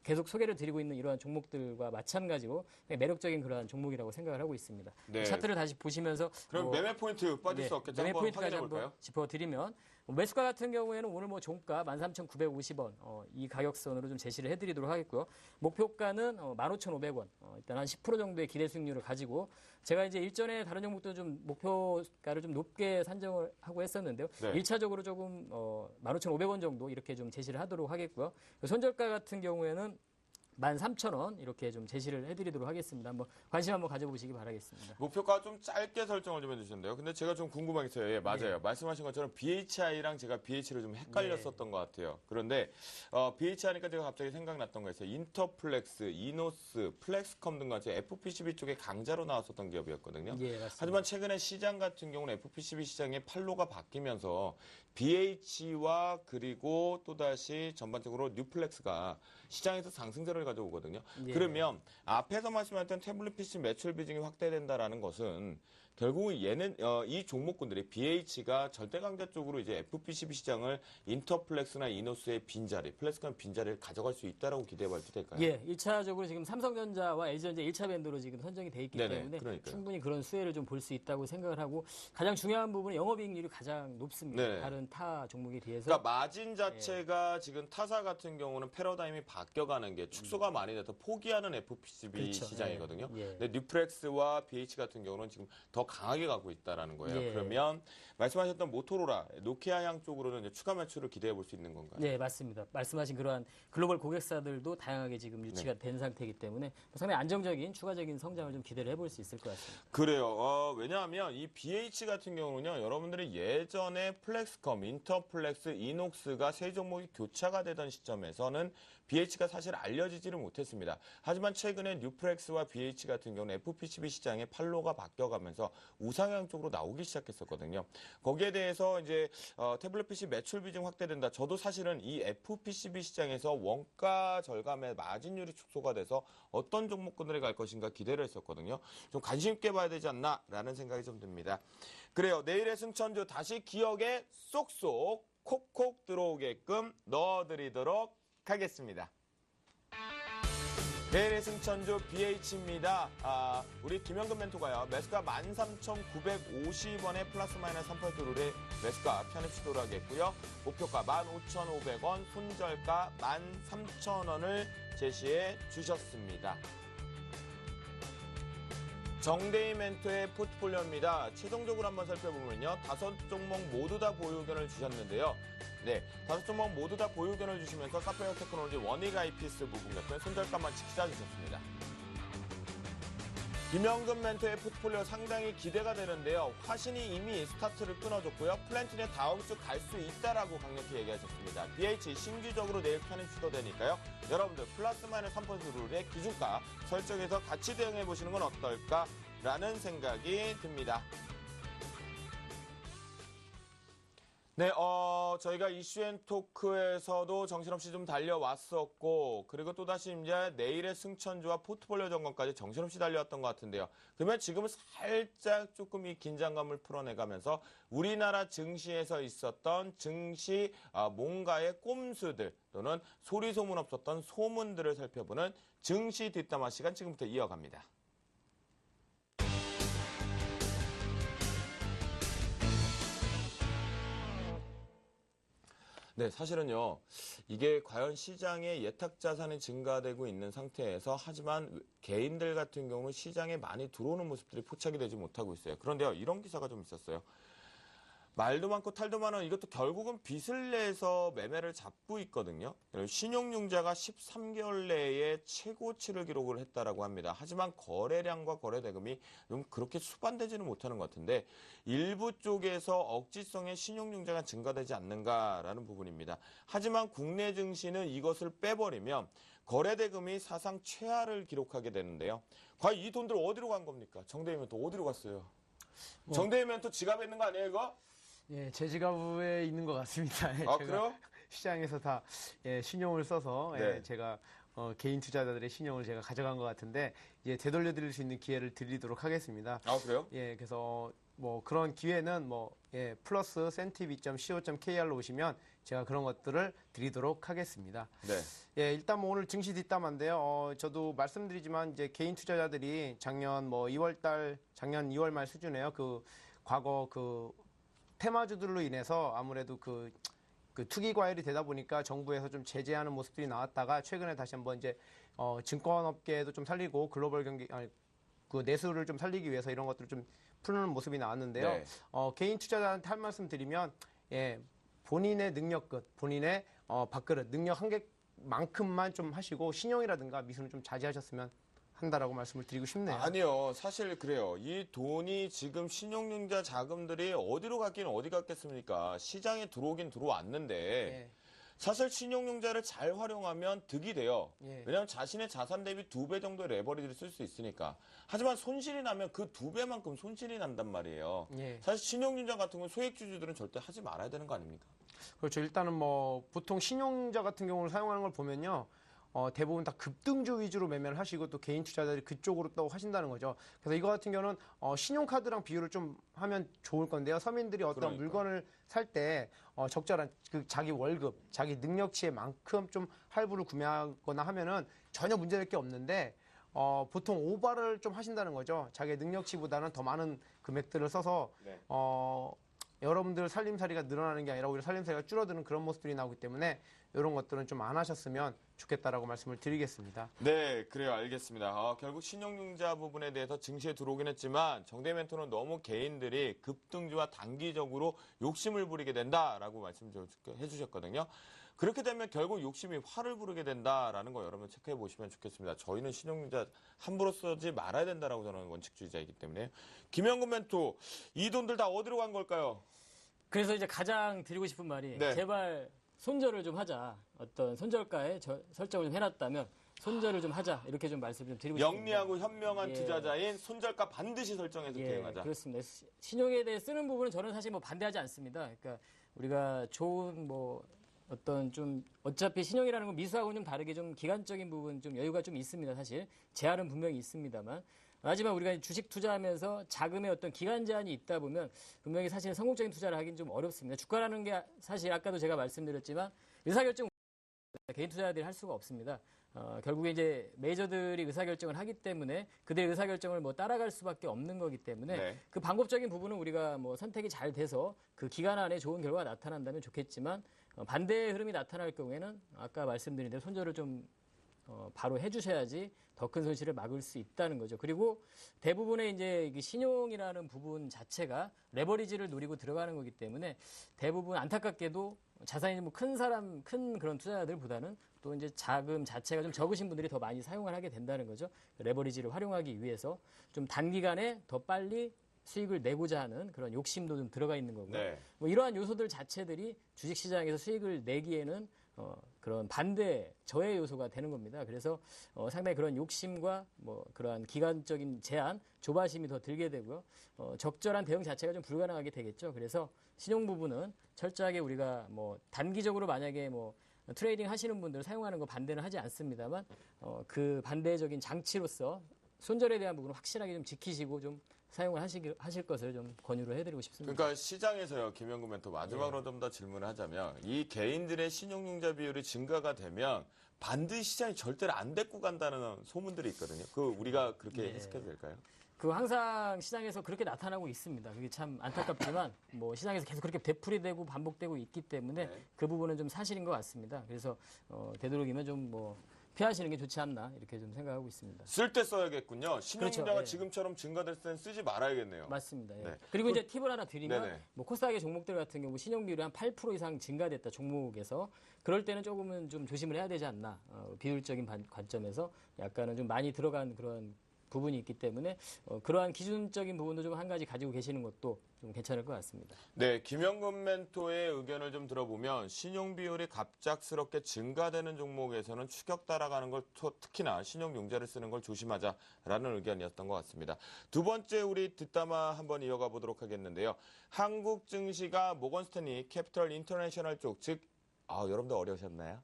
계속 소개를 드리고 있는 이러한 종목들과 마찬가지로 매력적인 그러한 종목이라고 생각을 하고 있습니다. 네. 차트를 다시 보시면서 그럼 매매 포인트 빠질 수 없겠죠? 매매 한번 포인트까지 확인해 볼까요? 한번 짚어드리면 매수가 같은 경우에는 오늘 뭐 종가 13,950원 이 가격선으로 좀 제시를 해드리도록 하겠고요. 목표가는 15,500원. 일단 한 10% 정도의 기대 수익률을 가지고 제가 이제 일전에 다른 종목도 좀 목표가를 좀 높게 산정을 하고 했었는데요. 네. 1차적으로 조금 15,500원 정도 이렇게 좀 제시를 하도록 하겠고요. 손절가 같은 경우에는 13,000원 이렇게 좀 제시를 해드리도록 하겠습니다. 한번 관심 한번 가져보시기 바라겠습니다. 목표가 좀 짧게 설정을 좀 해주셨는데요. 근데 제가 좀 궁금한 게 있어요. 예, 맞아요. 말씀하신 것처럼 BHI랑 제가 BH를 좀 헷갈렸었던 것 같아요. 그런데 BH 하니까 제가 갑자기 생각났던 거 있어요. 인터플렉스, 이노스, 플렉스컴 등 같이 FPCB 쪽에 강자로 나왔었던 기업이었거든요. 예, 맞습니다. 하지만 최근에 시장 같은 경우는 FPCB 시장의 판로가 바뀌면서 BH와 그리고 또다시 전반적으로 뉴플렉스가 시장에서 상승세를 가져오거든요. 예. 그러면 앞에서 말씀하셨던 태블릿 PC 매출 비중이 확대된다라는 것은 결국은 얘는 이 종목군들이 BH가 절대 강자 쪽으로 이제 FPCB 시장을 인터플렉스나 이노스의 빈자리, 플렉스컴 빈자리를 가져갈 수 있다라고 기대해봐도 될까요? 예, 1차적으로 지금 삼성전자와 LG전자 1차 밴드로 지금 선정이 돼 있기 네네, 때문에 그러니까요. 충분히 그런 수혜를 좀 볼 수 있다고 생각을 하고 가장 중요한 부분은 영업이익률이 가장 높습니다. 네네. 다른 타 종목에 비해서. 그러니까 마진 자체가 지금 타사 같은 경우는 패러다임이 바뀌어가는 게 축소가 많이 돼서 포기하는 FPCB 그렇죠. 시장이거든요. 예. 근데 뉴플렉스와 BH 같은 경우는 지금 더 강하게 가고 있다라는 거예요. 예. 그러면 말씀하셨던 모토로라, 노키아향 쪽으로는 이제 추가 매출을 기대해 볼 수 있는 건가요? 네, 맞습니다. 말씀하신 그러한 글로벌 고객사들도 다양하게 지금 유치가 된 상태이기 때문에 상당히 안정적인 추가적인 성장을 좀 기대를 해볼 수 있을 것 같습니다. 그래요. 왜냐하면 이 BH 같은 경우는요, 여러분들이 예전에 플렉스컴, 인터플렉스, 이녹스가 세 종목이 교차가 되던 시점에서는 BH가 사실 알려지지를 못했습니다. 하지만 최근에 뉴플렉스와 BH 같은 경우는 FPCB 시장의 판로가 바뀌어가면서 우상향 쪽으로 나오기 시작했었거든요. 거기에 대해서 이제 태블릿 PC 매출 비중 확대된다. 저도 사실은 이 FPCB 시장에서 원가 절감의 마진율이 축소가 돼서 어떤 종목군들이 갈 것인가 기대를 했었거든요. 좀 관심 있게 봐야 되지 않나라는 생각이 좀 듭니다. 그래요. 내일의 승천주 다시 기억에 쏙쏙 콕콕 들어오게끔 넣어드리도록 하겠습니다. 내일의 승천주 BH입니다. 우리 김영근 멘토가요. 매수가 13,950원에 플러스 마이너스 3%의 매수가 편입 시도를 하겠고요. 목표가 15,500원, 손절가 13,000원을 제시해 주셨습니다. 정대희 멘토의 포트폴리오입니다. 최종적으로 한번 살펴보면요. 5종목 모두 다 보유 의견을 주셨는데요. 네, 5종목 모두 다 보유 의견을 주시면서 카페어 테크놀로지 원익 IPS 부분 같은 손절가만 지키자 주셨습니다. 김영근 멘토의 포트폴리오 상당히 기대가 되는데요. 화신이 이미 스타트를 끊어줬고요. 플랜틴에 다음 주 갈 수 있다라고 강력히 얘기하셨습니다. BH 신규적으로 내일 편입 시도되니까요. 여러분들 플러스 마이너스 3%룰의 기준가 설정해서 같이 대응해 보시는 건 어떨까라는 생각이 듭니다. 네, 저희가 이슈앤토크에서도 정신없이 좀 달려왔었고, 그리고 또다시 이제 내일의 승천주와 포트폴리오 점검까지 정신없이 달려왔던 것 같은데요. 그러면 지금은 살짝 조금 이 긴장감을 풀어내가면서 우리나라 증시에서 있었던 증시 뭔가의 꼼수들 또는 소리 소문 없었던 소문들을 살펴보는 증시 뒷담화 시간 지금부터 이어갑니다. 네, 사실은요, 이게 과연 시장의 예탁 자산이 증가되고 있는 상태에서 하지만 개인들 같은 경우는 시장에 많이 들어오는 모습들이 포착이 되지 못하고 있어요. 그런데요, 이런 기사가 좀 있었어요. 말도 많고 탈도 많은 이것도 결국은 빚을 내서 매매를 잡고 있거든요. 신용융자가 13개월 내에 최고치를 기록을 했다라고 합니다. 하지만 거래량과 거래대금이 좀 그렇게 수반되지는 못하는 것 같은데 일부 쪽에서 억지성의 신용융자가 증가되지 않는가라는 부분입니다. 하지만 국내 증시는 이것을 빼버리면 거래대금이 사상 최하를 기록하게 되는데요. 과연 이 돈들 어디로 간 겁니까? 정대희 멘토 어디로 갔어요? 정대희 멘토 지갑에 있는 거 아니에요, 이거? 예, 제 지갑에 있는 것 같습니다. 예, 아, 제가 그래요? 시장에서 다 신용을 써서 네. 제가 개인 투자자들의 신용을 제가 가져간 것 같은데 이제 되돌려드릴 수 있는 기회를 드리도록 하겠습니다. 아, 그래요? 예, 그래서 뭐 그런 기회는 플러스 센티비.co.kr로 오시면 제가 그런 것들을 드리도록 하겠습니다. 네. 예, 일단 뭐 오늘 증시 뒷담화인데요. 저도 말씀드리지만 이제 개인 투자자들이 작년 2월 말 수준에요. 그 과거 그 테마주들로 인해서 아무래도 그 투기 과열이 되다 보니까 정부에서 좀 제재하는 모습들이 나왔다가 최근에 다시 한번 이제 증권업계도 좀 살리고 글로벌 경기 그 내수를 좀 살리기 위해서 이런 것들을 좀 푸는 모습이 나왔는데요. 네. 개인 투자자한테 할 말씀 드리면 본인의 능력 끝, 본인의 밥그릇, 능력 한계만큼만 좀 하시고 신용이라든가 미수는 좀 자제하셨으면 한다라고 말씀을 드리고 싶네요. 아니요. 사실 그래요. 이 돈이 지금 신용융자 자금들이 어디로 갔긴 어디 갔겠습니까? 시장에 들어오긴 들어왔는데 예. 사실 신용융자를 잘 활용하면 득이 돼요. 예. 왜냐하면 자신의 자산 대비 2배 정도의 레버리지를 쓸 수 있으니까. 하지만 손실이 나면 그 2배만큼 손실이 난단 말이에요. 예. 사실 신용융자 같은 건 소액주주들은 절대 하지 말아야 되는 거 아닙니까? 그렇죠. 일단은 뭐 보통 신용자 같은 경우를 사용하는 걸 보면요. 대부분 다 급등주 위주로 매매를 하시고 또 개인 투자자들이 그쪽으로 또 하신다는 거죠. 그래서 이거 같은 경우는 신용카드랑 비교를 좀 하면 좋을 건데요. 서민들이 어떤 그러니까. 물건을 살 때 적절한 그 자기 월급, 자기 능력치에 만큼 좀 할부를 구매하거나 하면은 전혀 문제될 게 없는데 보통 오바를 좀 하신다는 거죠. 자기의 능력치보다는 더 많은 금액들을 써서 네. 여러분들 살림살이가 늘어나는 게 아니라 오히려 살림살이가 줄어드는 그런 모습들이 나오기 때문에 이런 것들은 좀 안 하셨으면 좋겠다라고 말씀을 드리겠습니다. 네, 그래요. 알겠습니다. 결국 신용융자 부분에 대해서 증시에 들어오긴 했지만 정대 멘토는 너무 개인들이 급등주와 단기적으로 욕심을 부리게 된다라고 말씀해 주셨거든요. 그렇게 되면 결국 욕심이 화를 부르게 된다라는 거 여러분 체크해 보시면 좋겠습니다. 저희는 신용융자 함부로 쓰지 말아야 된다라고 저는 원칙주의자이기 때문에. 김영근 멘토, 이 돈들 다 어디로 간 걸까요? 그래서 이제 가장 드리고 싶은 말이 네. 제발 손절을 좀 하자. 어떤 손절가에 설정을 좀 해놨다면 손절을 좀 하자. 이렇게 좀 말씀 좀 드리고 싶습니다. 영리하고 현명한 예. 투자자인 손절가 반드시 설정해서 대응하자. 그렇습니다. 신용에 대해 쓰는 부분은 저는 사실 뭐 반대하지 않습니다. 그러니까 우리가 좋은 뭐 어떤 좀 어차피 신용이라는 건 미수하고는 좀 다르게 좀 기간적인 부분 좀 여유가 좀 있습니다. 사실 제한은 분명히 있습니다만 하지만 우리가 주식 투자하면서 자금의 어떤 기간 제한이 있다 보면 분명히 사실 성공적인 투자를 하긴 좀 어렵습니다. 주가라는 게 사실 아까도 제가 말씀드렸지만 의사결정 개인 투자자들이 할 수가 없습니다. 결국에 이제 메이저들이 의사결정을 하기 때문에 그들의 의사결정을 뭐 따라갈 수밖에 없는 거기 때문에 네. 그 방법적인 부분은 우리가 뭐 선택이 잘 돼서 그 기간 안에 좋은 결과가 나타난다면 좋겠지만 반대의 흐름이 나타날 경우에는 아까 말씀드린 대로 손절을 좀 바로 해주셔야지 더 큰 손실을 막을 수 있다는 거죠. 그리고 대부분의 이제 신용이라는 부분 자체가 레버리지를 노리고 들어가는 거기 때문에 대부분 안타깝게도 자산이 뭐 큰 그런 투자자들보다는 또 이제 자금 자체가 좀 적으신 분들이 더 많이 사용을 하게 된다는 거죠. 레버리지를 활용하기 위해서 좀 단기간에 더 빨리 수익을 내고자 하는 그런 욕심도 좀 들어가 있는 거고요. 네. 뭐 이러한 요소들 자체들이 주식시장에서 수익을 내기에는 그런 반대 저해 요소가 되는 겁니다. 그래서 상당히 그런 욕심과 뭐 그러한 기간적인 제한, 조바심이 더 들게 되고요. 적절한 대응 자체가 좀 불가능하게 되겠죠. 그래서 신용 부분은 철저하게 우리가 뭐 단기적으로 만약에 뭐 트레이딩 하시는 분들 사용하는 거 반대는 하지 않습니다만 그 반대적인 장치로서 손절에 대한 부분을 확실하게 좀 지키시고 좀 사용을 하실 것을 좀 권유를 해드리고 싶습니다. 그러니까 시장에서요, 김영근 멘토 마지막으로 좀 더 질문을 하자면 이 개인들의 신용융자 비율이 증가가 되면 반드시 시장이 절대로 안 데리고 간다는 소문들이 있거든요. 그 우리가 그렇게 해석해도 될까요? 그 항상 시장에서 그렇게 나타나고 있습니다. 그게 참 안타깝지만 뭐 시장에서 계속 그렇게 되풀이되고 반복되고 있기 때문에 네. 그 부분은 좀 사실인 것 같습니다. 그래서 되도록이면 좀 뭐 피하시는 게 좋지 않나 이렇게 좀 생각하고 있습니다. 쓸 때 써야겠군요. 신용융자가 그렇죠. 예. 지금처럼 증가됐을 때는 쓰지 말아야겠네요. 맞습니다. 예. 네. 그리고 이제 팁을 하나 드리면 네네. 뭐 코스닥의 종목들 같은 경우 신용 비율이 한 8% 이상 증가됐다 종목에서 그럴 때는 조금은 좀 조심을 해야 되지 않나 비율적인 관점에서 약간은 좀 많이 들어간 그런 부분이 있기 때문에 그러한 기준적인 부분도 좀 한 가지 가지고 계시는 것도 좀 괜찮을 것 같습니다. 네, 김영근 멘토의 의견을 좀 들어보면 신용 비율이 갑작스럽게 증가되는 종목에서는 추격 따라가는 걸 특히나 신용융자를 쓰는 걸 조심하자라는 의견이었던 것 같습니다. 두 번째 우리 뒷담화 한번 이어가 보도록 하겠는데요. 한국 증시가 모건스탠리 캐피털 인터내셔널 쪽, 즉 여러분들 어려우셨나요?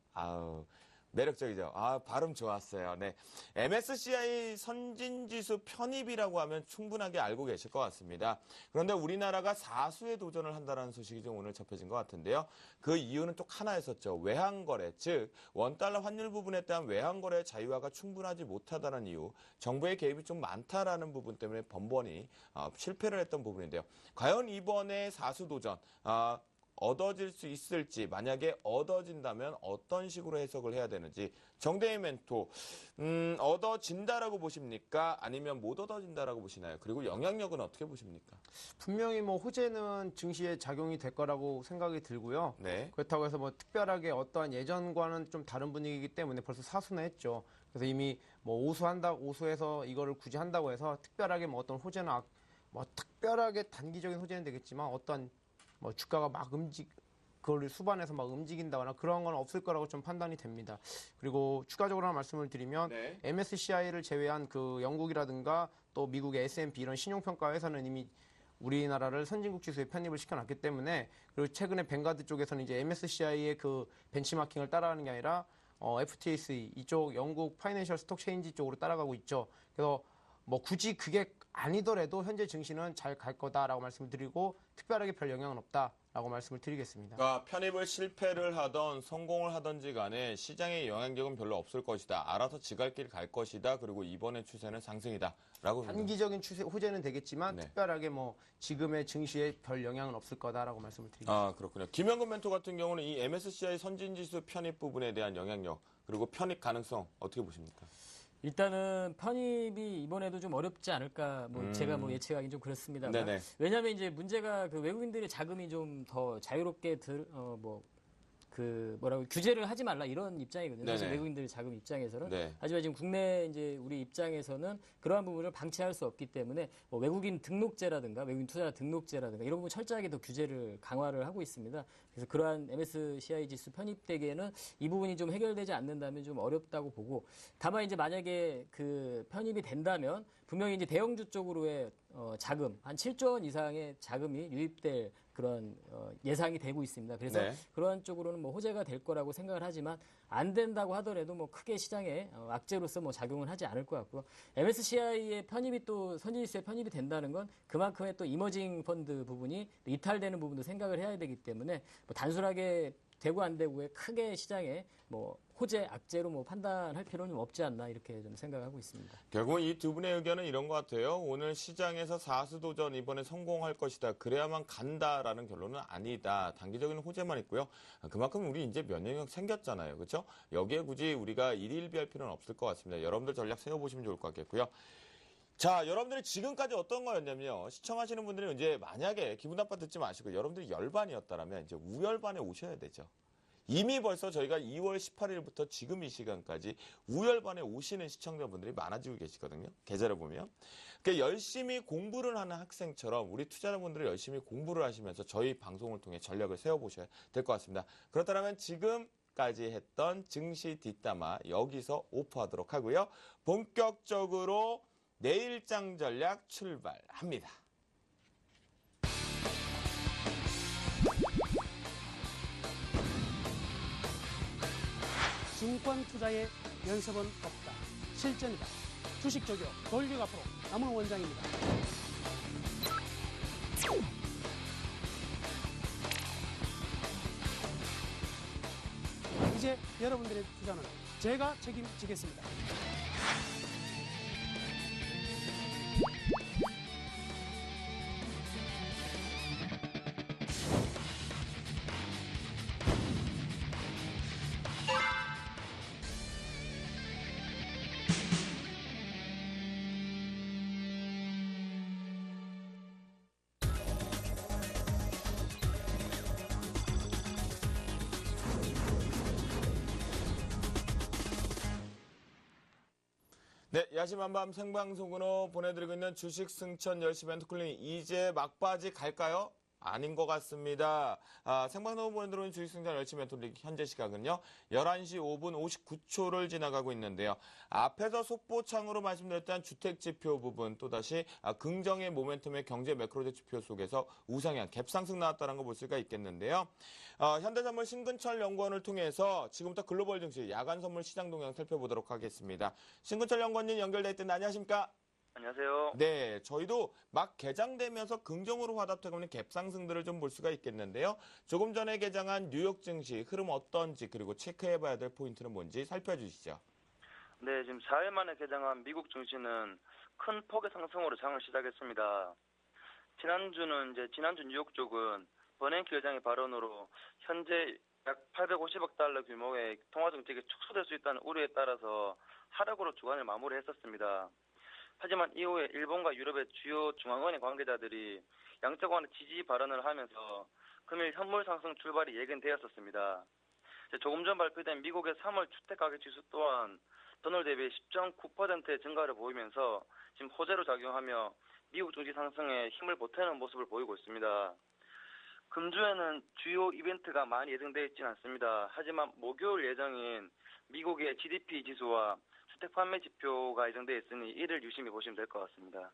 매력적이죠. 발음 좋았어요. 네. MSCI 선진지수 편입이라고 하면 충분하게 알고 계실 것 같습니다. 그런데 우리나라가 사수에 도전을 한다는 소식이 좀 오늘 접해진 것 같은데요. 그 이유는 또 하나였었죠. 외환거래, 즉 원달러 환율 부분에 대한 외환거래 자유화가 충분하지 못하다는 이유, 정부의 개입이 좀 많다라는 부분 때문에 번번이 실패를 했던 부분인데요. 과연 이번에 사수 도전, 얻어질 수 있을지, 만약에 얻어진다면 어떤 식으로 해석을 해야 되는지, 정대희 멘토, 얻어진다라고 보십니까? 아니면 못 얻어진다라고 보시나요? 그리고 영향력은 어떻게 보십니까? 분명히 뭐 호재는 증시에 작용이 될 거라고 생각이 들고요. 네. 그렇다고 해서 뭐 특별하게 어떠한 예전과는 좀 다른 분위기이기 때문에 벌써 사수는 했죠. 그래서 이미 뭐 오수해서 이거를 굳이 한다고 해서 특별하게 뭐 어떤 호재는 뭐 특별하게 단기적인 호재는 되겠지만 어떠한 뭐 주가가 막 그걸 수반해서 막 움직인다거나 그런 건 없을 거라고 좀 판단이 됩니다. 그리고 추가적으로 하나 말씀을 드리면 네. MSCI를 제외한 그 영국이라든가 또 미국의 S&P 이런 신용평가 회사는 이미 우리나라를 선진국 지수에 편입을 시켜놨기 때문에, 그리고 최근에 뱅가드 쪽에서는 이제 MSCI의 그 벤치마킹을 따라가는 게 아니라 FTSE 이쪽 영국 파이낸셜 스톡 체인지 쪽으로 따라가고 있죠. 그래서 뭐 굳이 그게 아니더라도 현재 증시는 잘 갈 거다라고 말씀을 드리고 특별하게 별 영향은 없다라고 말씀을 드리겠습니다. 그러니까 편입을 실패를 하던 성공을 하던지 간에 시장의 영향력은 별로 없을 것이다. 알아서 지갈 길 갈 것이다. 그리고 이번의 추세는 상승이다라고. 단기적인 호재는 되겠지만 네. 특별하게 뭐 지금의 증시에 별 영향은 없을 거다라고 말씀을 드리겠습니다. 그렇군요. 김영근 멘토 같은 경우는 이 MSCI 선진지수 편입 부분에 대한 영향력, 그리고 편입 가능성 어떻게 보십니까? 일단은 편입이 이번에도 좀 어렵지 않을까, 제가 예측하기는 좀 그렇습니다만. 네네. 왜냐하면 이제 문제가 그 외국인들의 자금이 좀 더 자유롭게 규제를 하지 말라 이런 입장이거든요. 사실 네네. 외국인들 자금 입장에서는. 네. 하지만 지금 국내 이제 우리 입장에서는 그러한 부분을 방치할 수 없기 때문에 뭐 외국인 등록제라든가 외국인 투자 등록제라든가 이런 부분 철저하게 더 규제를 강화를 하고 있습니다. 그래서 그러한 MSCI 지수 편입되기에는 이 부분이 좀 해결되지 않는다면 좀 어렵다고 보고, 다만 이제 만약에 그 편입이 된다면 분명히 이제 대형주 쪽으로의 자금 한 7조 원 이상의 자금이 유입될 그런 예상이 되고 있습니다. 그래서 네. 그러한 쪽으로는 뭐 호재가 될 거라고 생각을 하지만 안 된다고 하더라도 뭐 크게 시장에 악재로서 뭐 작용은 하지 않을 것 같고요. MSCI의 편입이 또 선진지수에 편입이 된다는 건 그만큼의 또 이머징 펀드 부분이 이탈되는 부분도 생각을 해야 되기 때문에 뭐 단순하게 되고 안 되고에 크게 시장에 뭐 호재, 악재로 뭐 판단할 필요는 없지 않나 이렇게 좀 생각하고 있습니다. 결국은 이 두 분의 의견은 이런 것 같아요. 오늘 시장에서 사수도전 이번에 성공할 것이다. 그래야만 간다라는 결론은 아니다. 단기적인 호재만 있고요. 그만큼 우리 이제 면역력 생겼잖아요. 그렇죠? 여기에 굳이 우리가 일일비할 필요는 없을 것 같습니다. 여러분들 전략 세워보시면 좋을 것 같겠고요. 자, 여러분들이 지금까지 어떤 거였냐면요. 시청하시는 분들은 이제 만약에 기분 나빠 듣지 마시고 여러분들이 열반이었다면 이제 우열반에 오셔야 되죠. 이미 벌써 저희가 2월 18일부터 지금 이 시간까지 우열반에 오시는 시청자분들이 많아지고 계시거든요. 계좌를 보면. 그러니까 열심히 공부를 하는 학생처럼 우리 투자자분들이 열심히 공부를 하시면서 저희 방송을 통해 전략을 세워보셔야 될 것 같습니다. 그렇다면 지금까지 했던 증시 뒷담화 여기서 오프하도록 하고요. 본격적으로 내일장 전략 출발합니다. 증권 투자의 연습은 없다. 실전이다. 주식 조교 돌격 앞으로 남은 원장입니다. 이제 여러분들의 투자는 제가 책임지겠습니다. 네, 야심한밤 생방송으로 보내드리고 있는 주식 승천 열심히 멘토클리닉 이제 막바지 갈까요? 아닌 것 같습니다. 생방송 보내 들어온 주식승전 열심히 멘토리 현재 시각은요. 11시 5분 59초를 지나가고 있는데요. 앞에서 속보창으로 말씀드렸던 주택지표 부분 또다시 긍정의 모멘텀의 경제 매크로 지표 속에서 우상향 갭상승 나왔다는 거 볼 수가 있겠는데요. 현대선물 신근철 연구원을 통해서 지금부터 글로벌 증시 야간 선물 시장 동향 살펴보도록 하겠습니다. 신근철 연구원님 연결돼 있던데 안녕하십니까? 안녕하세요. 네, 저희도 막 개장되면서 긍정으로 화답되고 있는 갭상승들을 좀 볼 수가 있겠는데요. 조금 전에 개장한 뉴욕 증시 흐름 어떤지 그리고 체크해봐야 될 포인트는 뭔지 살펴주시죠. 네, 지금 4일 만에 개장한 미국 증시는 큰 폭의 상승으로 장을 시작했습니다. 지난주 뉴욕 쪽은 버냉키 의장의 발언으로 현재 약 850억 달러 규모의 통화 정책이 축소될 수 있다는 우려에 따라서 하락으로 주간을 마무리했었습니다. 하지만 이후에 일본과 유럽의 주요 중앙은행 관계자들이 양적 완화 지지 발언을 하면서 금일 현물 상승 출발이 예견되었었습니다. 조금 전 발표된 미국의 3월 주택가격지수 또한 전월 대비 10.9%의 증가를 보이면서 지금 호재로 작용하며 미국 증시 상승에 힘을 보태는 모습을 보이고 있습니다. 금주에는 주요 이벤트가 많이 예정되어 있지는 않습니다. 하지만 목요일 예정인 미국의 GDP 지수와 주택 판매 지표가 예정되어 있으니 이를 유심히 보시면 될 것 같습니다.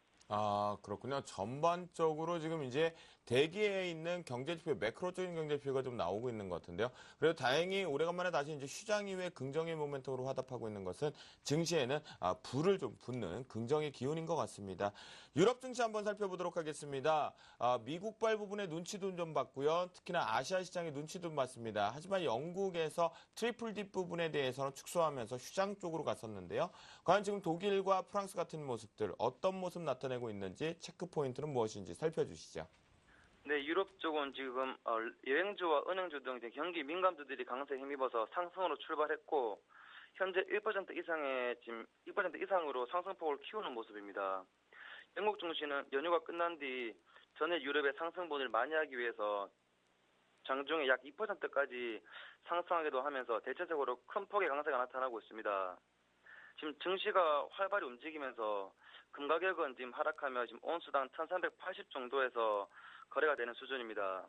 그렇군요. 전반적으로 지금 이제 대기에 있는 경제지표, 매크로적인 경제지표가 좀 나오고 있는 것 같은데요. 그래도 다행히 오래간만에 다시 이제 휴장 이후에 긍정의 모멘텀으로 화답하고 있는 것은 증시에는 불을 좀 붙는 긍정의 기운인 것 같습니다. 유럽 증시 한번 살펴보도록 하겠습니다. 미국발 부분에 눈치도 좀 봤고요. 특히나 아시아 시장에 눈치도 봤습니다. 하지만 영국에서 트리플 D 부분에 대해서는 축소하면서 휴장 쪽으로 갔었는데요. 과연 지금 독일과 프랑스 같은 모습들 어떤 모습 나타내고 있는지 체크 포인트는 무엇인지 살펴주시죠. 네, 유럽 쪽은 지금 여행주와 은행주 등 경기 민감주들이 강세에 힘입어서 상승으로 출발했고 현재 1% 이상의 지금 1% 이상으로 상승폭을 키우는 모습입니다. 영국 증시는 연휴가 끝난 뒤 전일 유럽의 상승분을 만회하기 위해서 장중에 약 2%까지 상승하기도 하면서 대체적으로 큰 폭의 강세가 나타나고 있습니다. 지금 증시가 활발히 움직이면서 금 가격은 지금 하락하며 지금 온수당 1,380 정도에서 거래가 되는 수준입니다.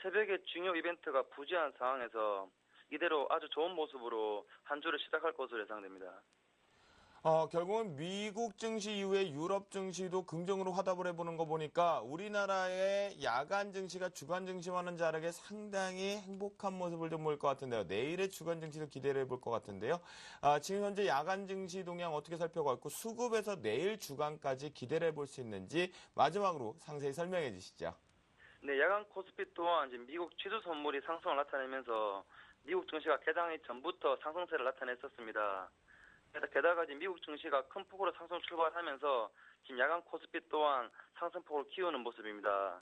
새벽에 중요 이벤트가 부재한 상황에서 이대로 아주 좋은 모습으로 한 주를 시작할 것으로 예상됩니다. 결국은 미국 증시 이후에 유럽 증시도 긍정으로 화답을 해보는 거 보니까 우리나라의 야간 증시가 주간 증시와는 다르게 상당히 행복한 모습을 좀 보일 것 같은데요. 내일의 주간 증시도 기대를 해볼 것 같은데요. 지금 현재 야간 증시 동향 어떻게 살펴가고 수급에서 내일 주간까지 기대를 해볼 수 있는지 마지막으로 상세히 설명해 주시죠. 네, 야간 코스피 또한 지금 미국 지수 선물이 상승을 나타내면서 미국 증시가 개장하기 전부터 상승세를 나타냈었습니다. 게다가 지금 미국 증시가 큰 폭으로 상승 출발하면서 지금 야간 코스피 또한 상승폭을 키우는 모습입니다.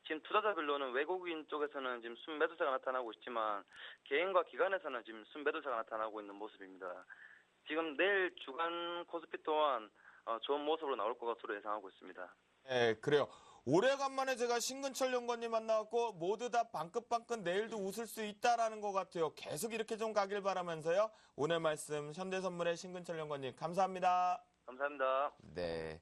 지금 투자자별로는 외국인 쪽에서는 지금 순매도세가 나타나고 있지만 개인과 기관에서는 지금 순매도세가 나타나고 있는 모습입니다. 지금 내일 주간 코스피 또한 좋은 모습으로 나올 것으로 예상하고 있습니다. 네, 그래요. 오래간만에 제가 신근철 연구원님 만나갖고 모두 다 방긋방긋 내일도 웃을 수 있다라는 것 같아요. 계속 이렇게 좀 가길 바라면서요. 오늘 말씀 현대선물의 신근철 연구원님 감사합니다. 감사합니다. 네.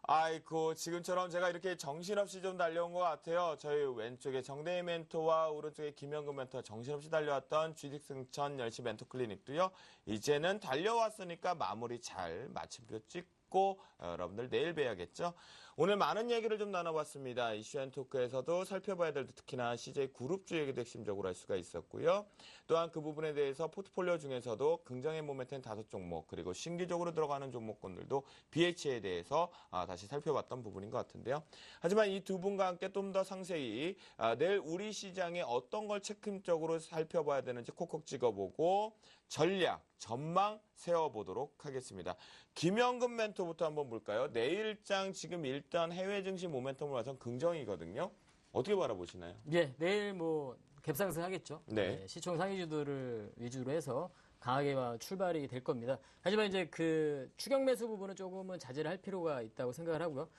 아이고 지금처럼 제가 이렇게 정신없이 좀 달려온 것 같아요. 저희 왼쪽에 정대희 멘토와 오른쪽에 김영근 멘토가 정신없이 달려왔던 주식승천 10시 멘토 클리닉도요. 이제는 달려왔으니까 마무리 잘 마침표 찍고 여러분들 내일 뵈야겠죠. 오늘 많은 얘기를 좀 나눠봤습니다. 이슈앤토크에서도 살펴봐야 될 특히나 CJ 그룹주 얘기도 핵심적으로 할 수가 있었고요. 또한 그 부분에 대해서 포트폴리오 중에서도 긍정의 모멘텀 5종목 그리고 신규적으로 들어가는 종목군들도 BH에 대해서 다시 살펴봤던 부분인 것 같은데요. 하지만 이 두 분과 함께 좀 더 상세히 내일 우리 시장에 어떤 걸 책임적으로 살펴봐야 되는지 콕콕 찍어보고 전략, 전망 세워보도록 하겠습니다. 김영근 멘토부터 한번 볼까요? 내일장 지금 일단 해외 증시 모멘텀으로 봐선 긍정이거든요. 어떻게 바라보시나요? 예, 내일 뭐 갭상승 하겠죠. 네. 시총 상위주들을 위주로 해서 강하게 출발이 될 겁니다. 하지만 이제 그 추격 매수 부분은 조금은 자제를 할 필요가 있다고 생각을 하고요.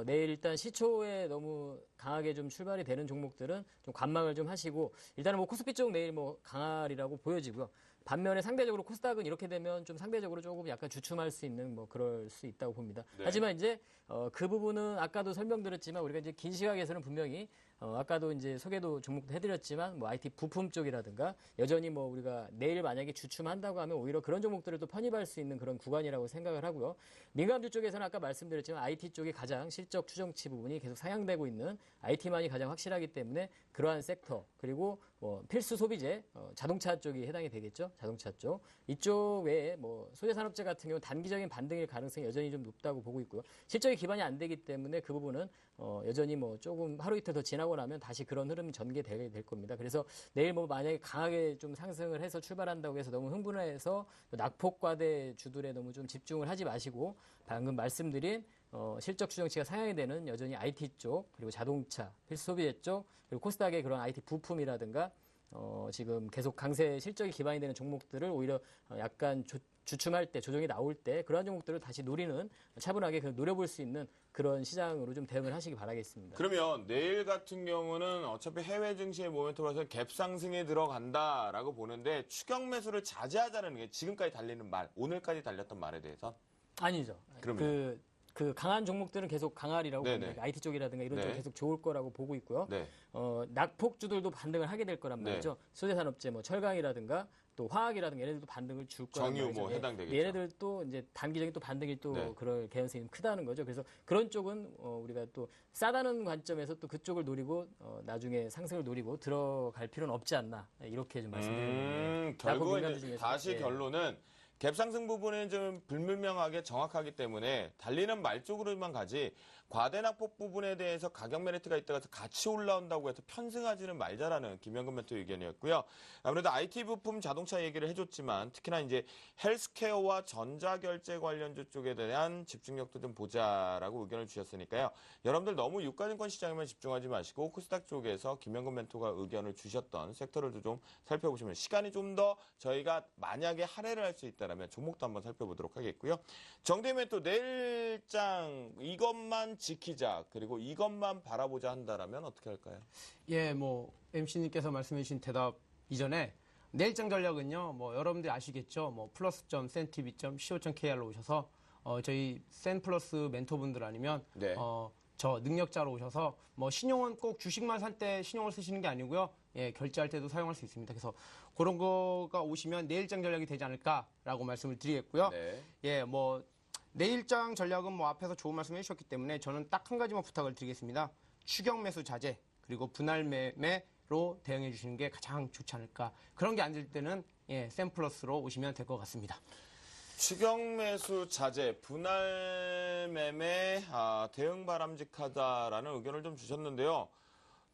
내일 일단 시초에 너무 강하게 좀 출발이 되는 종목들은 좀 관망을 좀 하시고 일단은 뭐 코스피 쪽 내일 뭐 강하리라고 보여지고요. 반면에 상대적으로 코스닥은 이렇게 되면 좀 상대적으로 조금 약간 주춤할 수 있는 뭐 그럴 수 있다고 봅니다. 네. 하지만 이제 그 부분은 아까도 설명드렸지만 우리가 이제 긴 시각에서는 분명히 아까도 이제 소개도 종목도 해드렸지만 뭐 IT 부품 쪽이라든가 여전히 뭐 우리가 내일 만약에 주춤한다고 하면 오히려 그런 종목들을 또 편입할 수 있는 그런 구간이라고 생각을 하고요. 민감주 쪽에서는 아까 말씀드렸지만 IT 쪽이 가장 실적 추정치 부분이 계속 상향되고 있는 IT만이 가장 확실하기 때문에 그러한 섹터 그리고 뭐 필수 소비재 자동차 쪽이 해당이 되겠죠. 자동차 쪽 이쪽 외에 뭐 소재산업재 같은 경우는 단기적인 반등일 가능성이 여전히 좀 높다고 보고 있고요. 실적이 기반이 안 되기 때문에 그 부분은 여전히 뭐 조금 하루 이틀 더 지나고 나면 다시 그런 흐름이 전개되게 될 겁니다. 그래서 내일 뭐 만약에 강하게 좀 상승을 해서 출발한다고 해서 너무 흥분해서 낙폭과대 주들에 너무 좀 집중을 하지 마시고 방금 말씀드린 실적 추정치가 상향이 되는 여전히 IT 쪽 그리고 자동차, 필수 소비재 쪽 그리고 코스닥의 그런 IT 부품이라든가 지금 계속 강세 실적이 기반이 되는 종목들을 오히려 약간 주춤할 때 조정이 나올 때 그러한 종목들을 다시 노리는 차분하게 노려볼 수 있는 그런 시장으로 좀 대응을 하시기 바라겠습니다. 그러면 내일 같은 경우는 어차피 해외 증시의 모멘텀에서 갭 상승에 들어간다라고 보는데 추격 매수를 자제하자는 게 지금까지 달리는 말, 오늘까지 달렸던 말에 대해서 아니죠. 그러면 그 강한 종목들은 계속 강하리라고 봅니다. IT 쪽이라든가 이런 쪽 계속 좋을 거라고 보고 있고요. 네. 낙폭주들도 반등을 하게 될 거란 말이죠. 소재산업재, 뭐 철강이라든가 또 화학이라든가 얘네들도 반등을 줄 거란 정유 말이죠. 뭐 해당되겠죠. 얘네들도 이제 단기적인 또 반등이 또 그럴 개연성이 크다는 거죠. 그래서 그런 쪽은 우리가 또 싸다는 관점에서 또 그쪽을 노리고 나중에 상승을 노리고 들어갈 필요는 없지 않나 이렇게 좀 말씀드리는 결국은 이제 다시 결론은 갭상승 부분은 좀 불분명하게 정확하기 때문에 달리는 말 쪽으로만 가지 과대낙폭 부분에 대해서 가격 메리트가 있다가 같이 올라온다고 해서 편승하지는 말자라는 김영근 멘토 의견이었고요. 아무래도 IT 부품 자동차 얘기를 해줬지만 특히나 이제 헬스케어와 전자결제 관련주 쪽에 대한 집중력도 좀 보자라고 의견을 주셨으니까요. 여러분들 너무 유가증권 시장에만 집중하지 마시고 코스닥 쪽에서 김영근 멘토가 의견을 주셨던 섹터를 좀 살펴보시면 시간이 좀 더 저희가 만약에 할애를 할 수 있다면 종목도 한번 살펴보도록 하겠고요. 정대희 멘토 내일장 이것만 지키자 그리고 이것만 바라보자 한다라면 어떻게 할까요? 예, 뭐 MC님께서 말씀해 주신 대답 이전에 내일장 전략은요. 뭐 여러분들이 아시겠죠? 뭐 plus.centiv.co.kr로 오셔서 저희 센플러스 멘토분들 아니면 저 능력자로 오셔서 뭐 신용은 꼭 주식만 살 때 신용을 쓰시는 게 아니고요. 예, 결제할 때도 사용할 수 있습니다. 그래서 그런 거가 오시면 내일장 전략이 되지 않을까라고 말씀을 드리겠고요. 예, 뭐 내일장 전략은 뭐 앞에서 좋은 말씀 해주셨기 때문에 저는 딱 한 가지만 부탁을 드리겠습니다. 추격 매수 자제 그리고 분할 매매로 대응해 주시는 게 가장 좋지 않을까. 그런 게 안 될 때는 센플러스로 오시면 될 것 같습니다. 추격 매수 자제, 분할 매매 대응 바람직하다라는 의견을 좀 주셨는데요.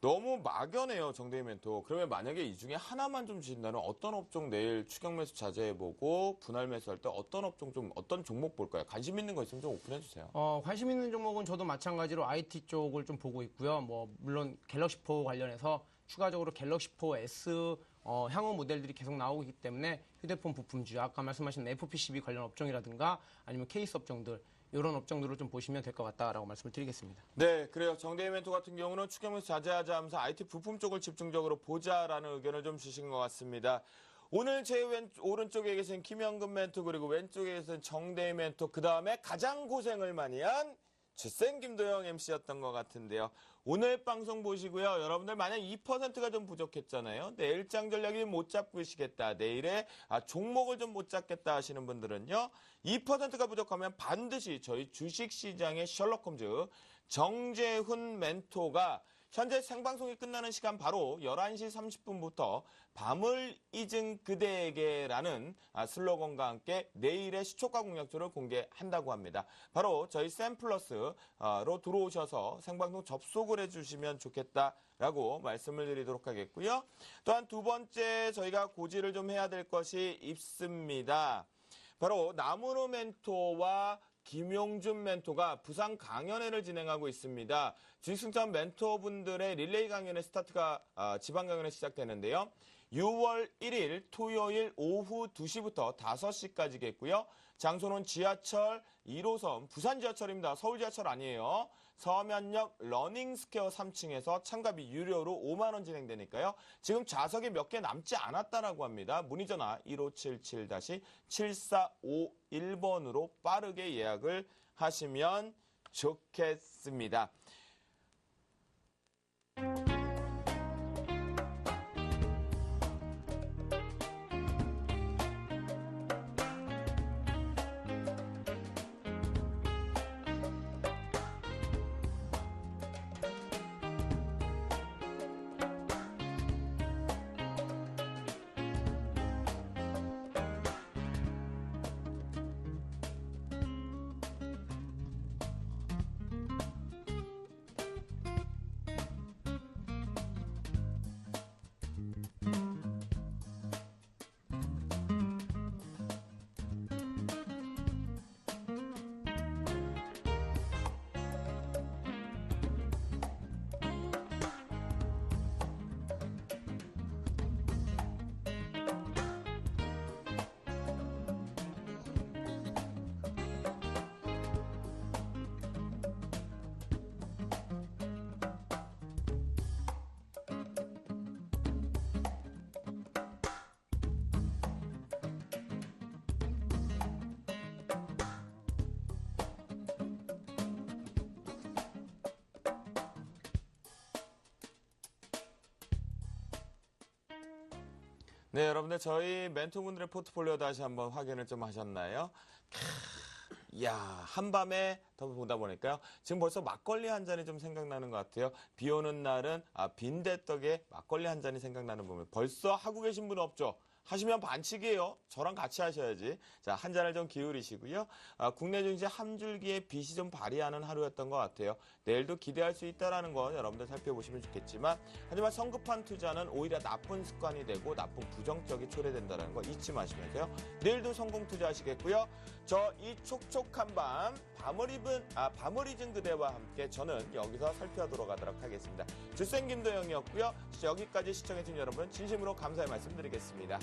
너무 막연해요, 정대희 멘토. 그러면 만약에 이 중에 하나만 좀 주신다면 어떤 업종 내일 추격 매수 자제해보고 분할 매수할 때 어떤 업종 어떤 종목 볼까요? 관심 있는 거 있으면 좀 오픈해주세요. 관심 있는 종목은 저도 마찬가지로 IT 쪽을 좀 보고 있고요. 뭐 물론 갤럭시4 관련해서 추가적으로 갤럭시4 S 향후 모델들이 계속 나오고 있기 때문에 휴대폰 부품주, 아까 말씀하신 FPCB 관련 업종이라든가 아니면 케이스 업종들 이런 업종들을 좀 보시면 될 것 같다라고 말씀을 드리겠습니다. 네, 그래요. 정대희 멘토 같은 경우는 추격 매수 자제하자 하면서 IT 부품 쪽을 집중적으로 보자라는 의견을 좀 주신 것 같습니다. 오늘 제 오른쪽에 계신 김영근 멘토 그리고 왼쪽에 계신 정대희 멘토 그다음에 가장 고생을 많이 한 주쌤 김도영 MC였던 것 같은데요. 오늘 방송 보시고요. 여러분들 만약 2%가 좀 부족했잖아요. 내일장 전략이 못 잡고 계시겠다. 내일에 종목을 좀 못 잡겠다 하시는 분들은요. 2%가 부족하면 반드시 저희 주식시장의 셜록 홈즈 정재훈 멘토가 현재 생방송이 끝나는 시간 바로 11시 30분부터 밤을 잊은 그대에게라는 슬로건과 함께 내일의 시초가 공략주를 공개한다고 합니다. 바로 저희 샘플러스로 들어오셔서 생방송 접속을 해주시면 좋겠다라고 말씀을 드리도록 하겠고요. 또한 두 번째 저희가 고지를 좀 해야 될 것이 있습니다. 바로 나무로 멘토와 김용준 멘토가 부산 강연회를 진행하고 있습니다. 주식승천 멘토분들의 릴레이 강연회 스타트가 지방 강연회 시작되는데요. 6월 1일 토요일 오후 2시부터 5시까지겠고요. 장소는 지하철 1호선 부산 지하철입니다. 서울 지하철 아니에요. 서면역 러닝스퀘어 3층에서 참가비 유료로 5만 원 진행되니까요. 지금 좌석이 몇 개 남지 않았다라고 합니다. 문의 전화 1577-7451번으로 빠르게 예약을 하시면 좋겠습니다. 네, 여러분들 저희 멘토분들의 포트폴리오 다시 한번 확인을 좀 하셨나요? 이야, 한밤에 더 보다 보니까요. 지금 벌써 막걸리 한 잔이 좀 생각나는 것 같아요. 비 오는 날은 빈대떡에 막걸리 한 잔이 생각나는 부분. 벌써 하고 계신 분 없죠? 하시면 반칙이에요. 저랑 같이 하셔야지. 자, 한 잔을 좀 기울이시고요. 국내 증시 한 줄기의 빛이 좀 발휘하는 하루였던 것 같아요. 내일도 기대할 수 있다는 건 여러분들 살펴보시면 좋겠지만, 하지만 성급한 투자는 오히려 나쁜 습관이 되고 나쁜 부정적이 초래된다는 거 잊지 마시면서요. 내일도 성공 투자하시겠고요. 저 이 촉촉한 밤을 잊은 그대와 함께 저는 여기서 살펴보도록 하도록 하겠습니다. 주생 김도영이었고요. 여기까지 시청해주신 여러분 진심으로 감사의 말씀드리겠습니다.